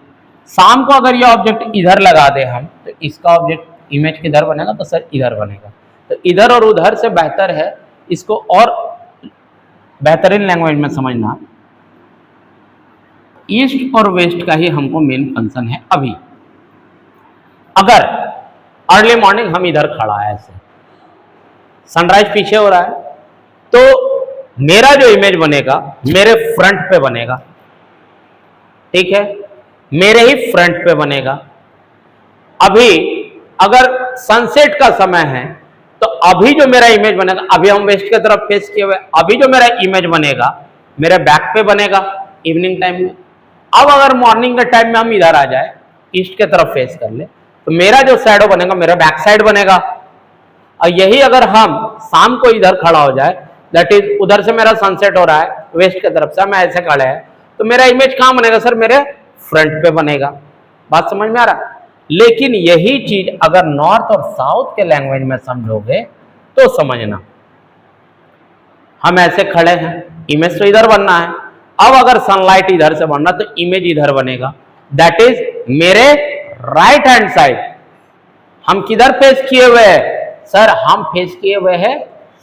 S1: शाम को अगर ये ऑब्जेक्ट इधर लगा दे हम, तो इसका ऑब्जेक्ट इमेज किधर बनेगा? तो सर इधर बनेगा। तो इधर और उधर से बेहतर है इसको और बेहतरीन लैंग्वेज में समझना, ईस्ट और वेस्ट का ही हमको मेन फंक्शन है। अभी अगर अर्ली मॉर्निंग हम इधर खड़ा है, ऐसे सनराइज पीछे हो रहा है, तो मेरा जो इमेज बनेगा मेरे फ्रंट पे बनेगा, ठीक है, मेरे ही फ्रंट पे बनेगा। अभी अगर सनसेट का समय है, तो अभी जो मेरा इमेज बनेगा, अभी हम वेस्ट की तरफ फेस किए हुए, अभी जो मेरा इमेज बनेगा मेरे बैक पे बनेगा इवनिंग टाइम में। अब अगर मॉर्निंग के टाइम में हम इधर आ जाए, ईस्ट की तरफ फेस कर ले, तो मेरा जो शैडो बनेगा मेरा बैक साइड बनेगा। और यही अगर हम शाम को इधर खड़ा हो जाए, दैट इज उधर से मेरा सनसेट हो रहा है वेस्ट की तरफ से, हम ऐसे खड़े हैं, तो मेरा इमेज कहां बनेगा? सर मेरे फ्रंट पे बनेगा। बात समझ में आ रहा? लेकिन यही चीज अगर नॉर्थ और साउथ के लैंग्वेज में समझोगे तो समझना, हम ऐसे खड़े हैं, इमेज तो इधर बनना है। अब अगर सनलाइट इधर से बनना तो इमेज इधर बनेगा, दैट इज मेरे राइट हैंड साइड। हम किधर फेस किए हुए हैं? सर हम फेस किए हुए हैं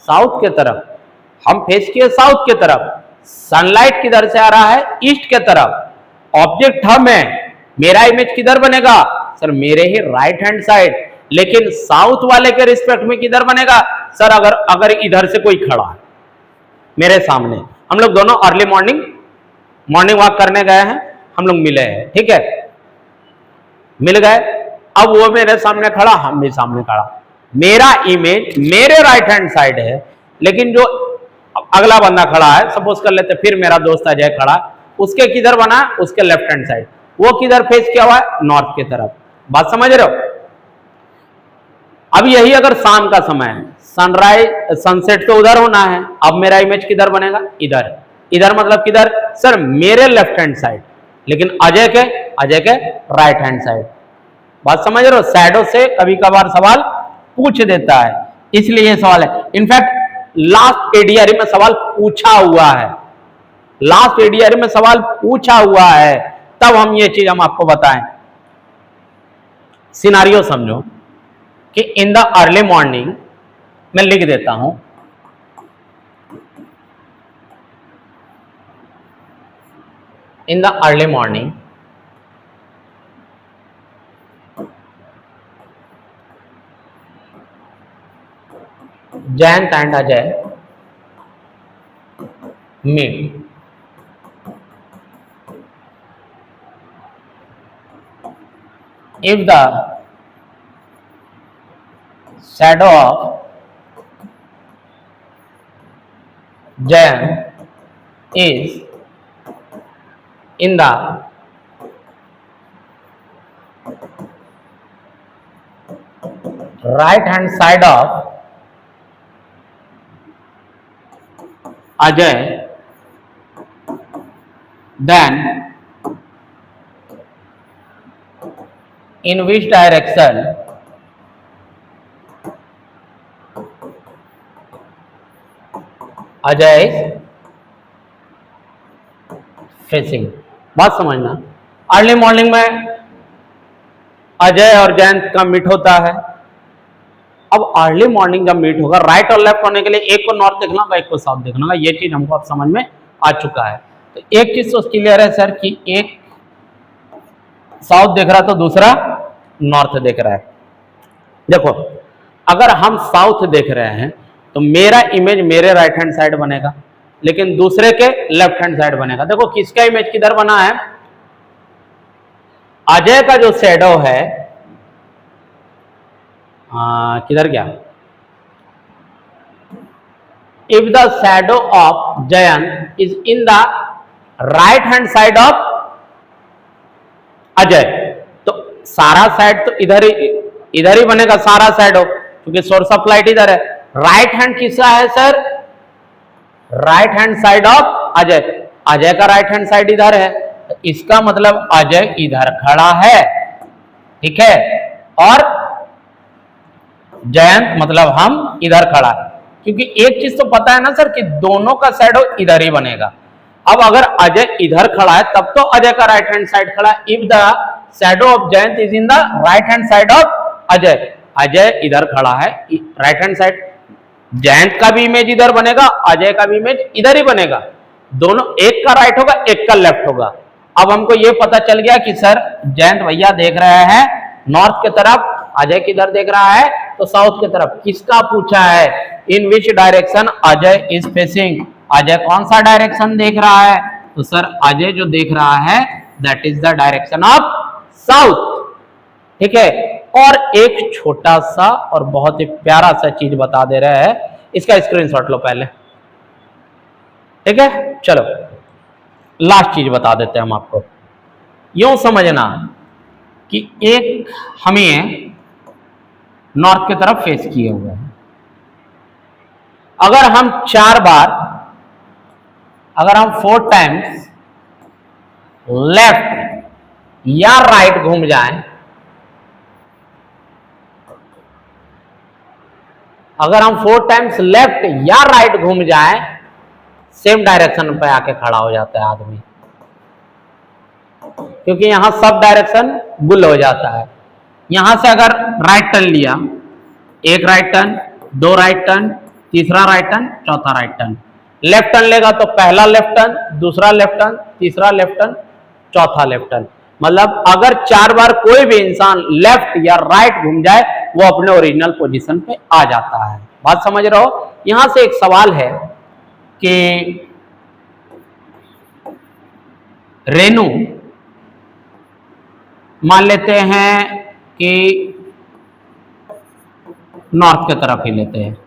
S1: साउथ के तरफ, हम फेस किए साउथ के तरफ। सनलाइट किधर से आ रहा है? ईस्ट के तरफ। ऑब्जेक्ट हम है, मेरा इमेज किधर बनेगा? सर मेरे ही राइट हैंड साइड। लेकिन साउथ वाले के रिस्पेक्ट में किधर बनेगा? सर अगर इधर से कोई खड़ा है मेरे सामने, हम लोग दोनों अर्ली मॉर्निंग वॉक करने गए हैं, हम लोग मिले हैं, ठीक है, मिल गए। अब वो मेरे सामने खड़ा, हम भी सामने खड़ा, मेरा इमेज मेरे राइट हैंड साइड है, लेकिन जो अगला बंदा खड़ा है, सपोज कर लेते फिर मेरा दोस्त अजय खड़ा, उसके किधर बना? उसके लेफ्ट हैंड साइड। वो किधर फेस किया हुआ है? नॉर्थ की तरफ। बात समझ रहे हो? अब यही अगर शाम का समय है, सनराइज सनसेट तो उधर होना है, अब मेरा इमेज किधर बनेगा? इधर। इधर मतलब किधर? सर मेरे लेफ्ट हैंड साइड, लेकिन अजय के राइट हैंड साइड। बात समझ रहे हो? शैडो से कभी कभार सवाल पूछ देता है, इसलिए ये सवाल है। इनफैक्ट लास्ट एडीआरई में सवाल पूछा हुआ है, लास्ट एडीआरई में सवाल पूछा हुआ है, तब हम ये चीज हम आपको बताएं। सिनारियो समझो कि इन द अर्ली मॉर्निंग, मैं लिख देता हूं, in the early morning Jayant and Ajay meet. If the shadow of Jayant is in the right hand side of Ajay, then in which direction Ajay is facing? बात समझना, early morning में अजय और जयंत का meet होता है। अब early morning जब meet होगा, राइट और लेफ्ट होने के लिए एक को नॉर्थ देखना होगा, एक को साउथ देखना होगा, ये चीज हमको अब समझ में आ चुका है। तो एक चीज तो क्लियर है सर कि एक साउथ देख रहा है तो दूसरा नॉर्थ देख रहा है। देखो अगर हम साउथ देख रहे हैं तो मेरा इमेज मेरे राइट हैंड साइड बनेगा, लेकिन दूसरे के लेफ्ट हैंड साइड बनेगा। देखो किसका इमेज किधर बना है? अजय का जो शैडो है किधर गया? If the shadow of Jayant is in the right hand side of Ajay, तो सारा साइड तो इधर ही बनेगा, सारा शैडो, क्योंकि सोर्स ऑफ लाइट इधर है। राइट हैंड किसका है sir? Right hand side of Ajay. Ajay का राइट हैंड साइड इधर है, तो इसका मतलब अजय इधर खड़ा है, ठीक है, और जयंत मतलब हम इधर खड़ा है। क्योंकि एक चीज तो पता है ना सर कि दोनों का शैडो इधर ही बनेगा। अब अगर अजय इधर खड़ा है तब तो अजय का राइट हैंड साइड खड़ा है। If the shadow of Jayant is in the right hand side of Ajay, Ajay इधर खड़ा है राइट हैंड साइड, जयंत का भी इमेज इधर बनेगा, अजय का भी इमेज इधर ही बनेगा। दोनों, एक का राइट होगा, एक का लेफ्ट होगा। अब हमको ये पता चल गया कि सर जयंत भैया देख रहे हैं नॉर्थ की तरफ, अजय किधर देख रहा है तो साउथ की तरफ। किसका पूछा है? In which direction Ajay is facing, Ajay कौन सा डायरेक्शन देख रहा है? तो सर अजय जो देख रहा है that is the direction of south, ठीक है। और एक छोटा सा और बहुत ही प्यारा सा चीज बता दे रहे हैं, इसका स्क्रीनशॉट लो पहले, ठीक है। चलो लास्ट चीज बता देते हैं हम आपको। यूं समझना कि एक हमें नॉर्थ की तरफ फेस किए हुए हैं। अगर हम 4 बार, अगर हम 4 टाइम्स लेफ्ट या राइट घूम जाएं, अगर हम 4 टाइम्स लेफ्ट या राइट घूम जाएं, सेम डायरेक्शन पे आके खड़ा हो जाता है आदमी, क्योंकि यहां सब डायरेक्शन गुल हो जाता है। यहां से अगर राइट टर्न लिया, एक राइट टर्न, 2 राइट टर्न, तीसरा राइट टर्न, चौथा राइट टर्न। लेफ्ट टर्न लेगा तो पहला लेफ्ट टर्न, दूसरा लेफ्ट टर्न, तीसरा लेफ्ट टर्न, चौथा लेफ्ट टर्न। मतलब अगर 4 बार कोई भी इंसान लेफ्ट या राइट घूम जाए वो अपने ओरिजिनल पोजीशन पे आ जाता है। बात समझ रहे हो? यहां से एक सवाल है कि रेनू, मान लेते हैं कि नॉर्थ की तरफ ही लेते हैं,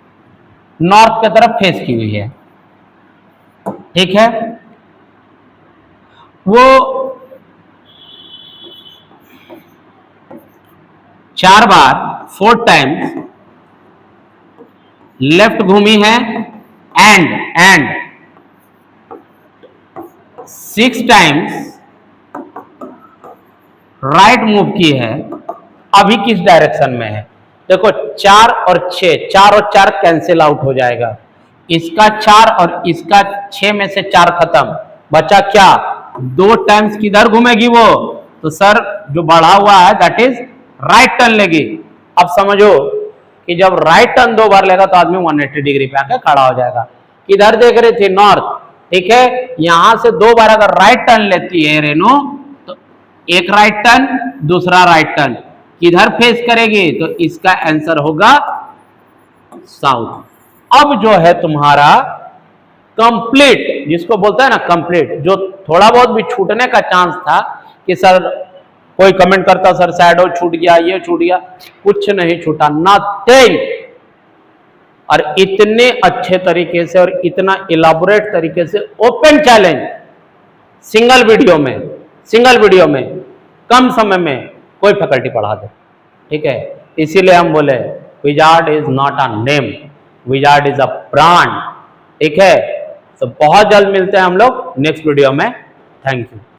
S1: नॉर्थ की तरफ फेस की हुई है, ठीक है। वो 4 बार 4 टाइम्स लेफ्ट घूमी है एंड 6 टाइम्स राइट मूव की है। अभी किस डायरेक्शन में है? देखो 4 और 6, 4 और 4 कैंसिल आउट हो जाएगा, इसका 4 और इसका 6 में से 4 खत्म, बचा क्या? 2 टाइम्स किधर घूमेगी वो? तो सर जो बढ़ा हुआ है दैट इज राइट टर्न लेगी। अब समझो कि जब राइट टर्न 2 बार लेगा तो आदमी 180 डिग्री पे आके खड़ा हो जाएगा। किधर देख रही थी? नॉर्थ, ठीक है। यहां से 2 बार अगर राइट टर्न लेती है रेनू, तो एक राइट टर्न, दूसरा राइट टर्न, किधर फेस करेगी? तो इसका आंसर होगा साउथ। अब जो है तुम्हारा कंप्लीट, जिसको बोलता है ना कंप्लीट, जो थोड़ा बहुत भी छूटने का चांस था कि सर कोई कमेंट करता सर शैडो छूट गया, ये छूट गया, कुछ नहीं छूटा, नथिंग। और इतने अच्छे तरीके से और इतना इलाबोरेट तरीके से ओपन चैलेंज सिंगल वीडियो में कम समय में कोई फैकल्टी पढ़ा दे, ठीक है। इसीलिए हम बोले wizard is not a name, wizard is a brand, ठीक है। तो बहुत जल्द मिलते हैं हम लोग नेक्स्ट वीडियो में। Thank you.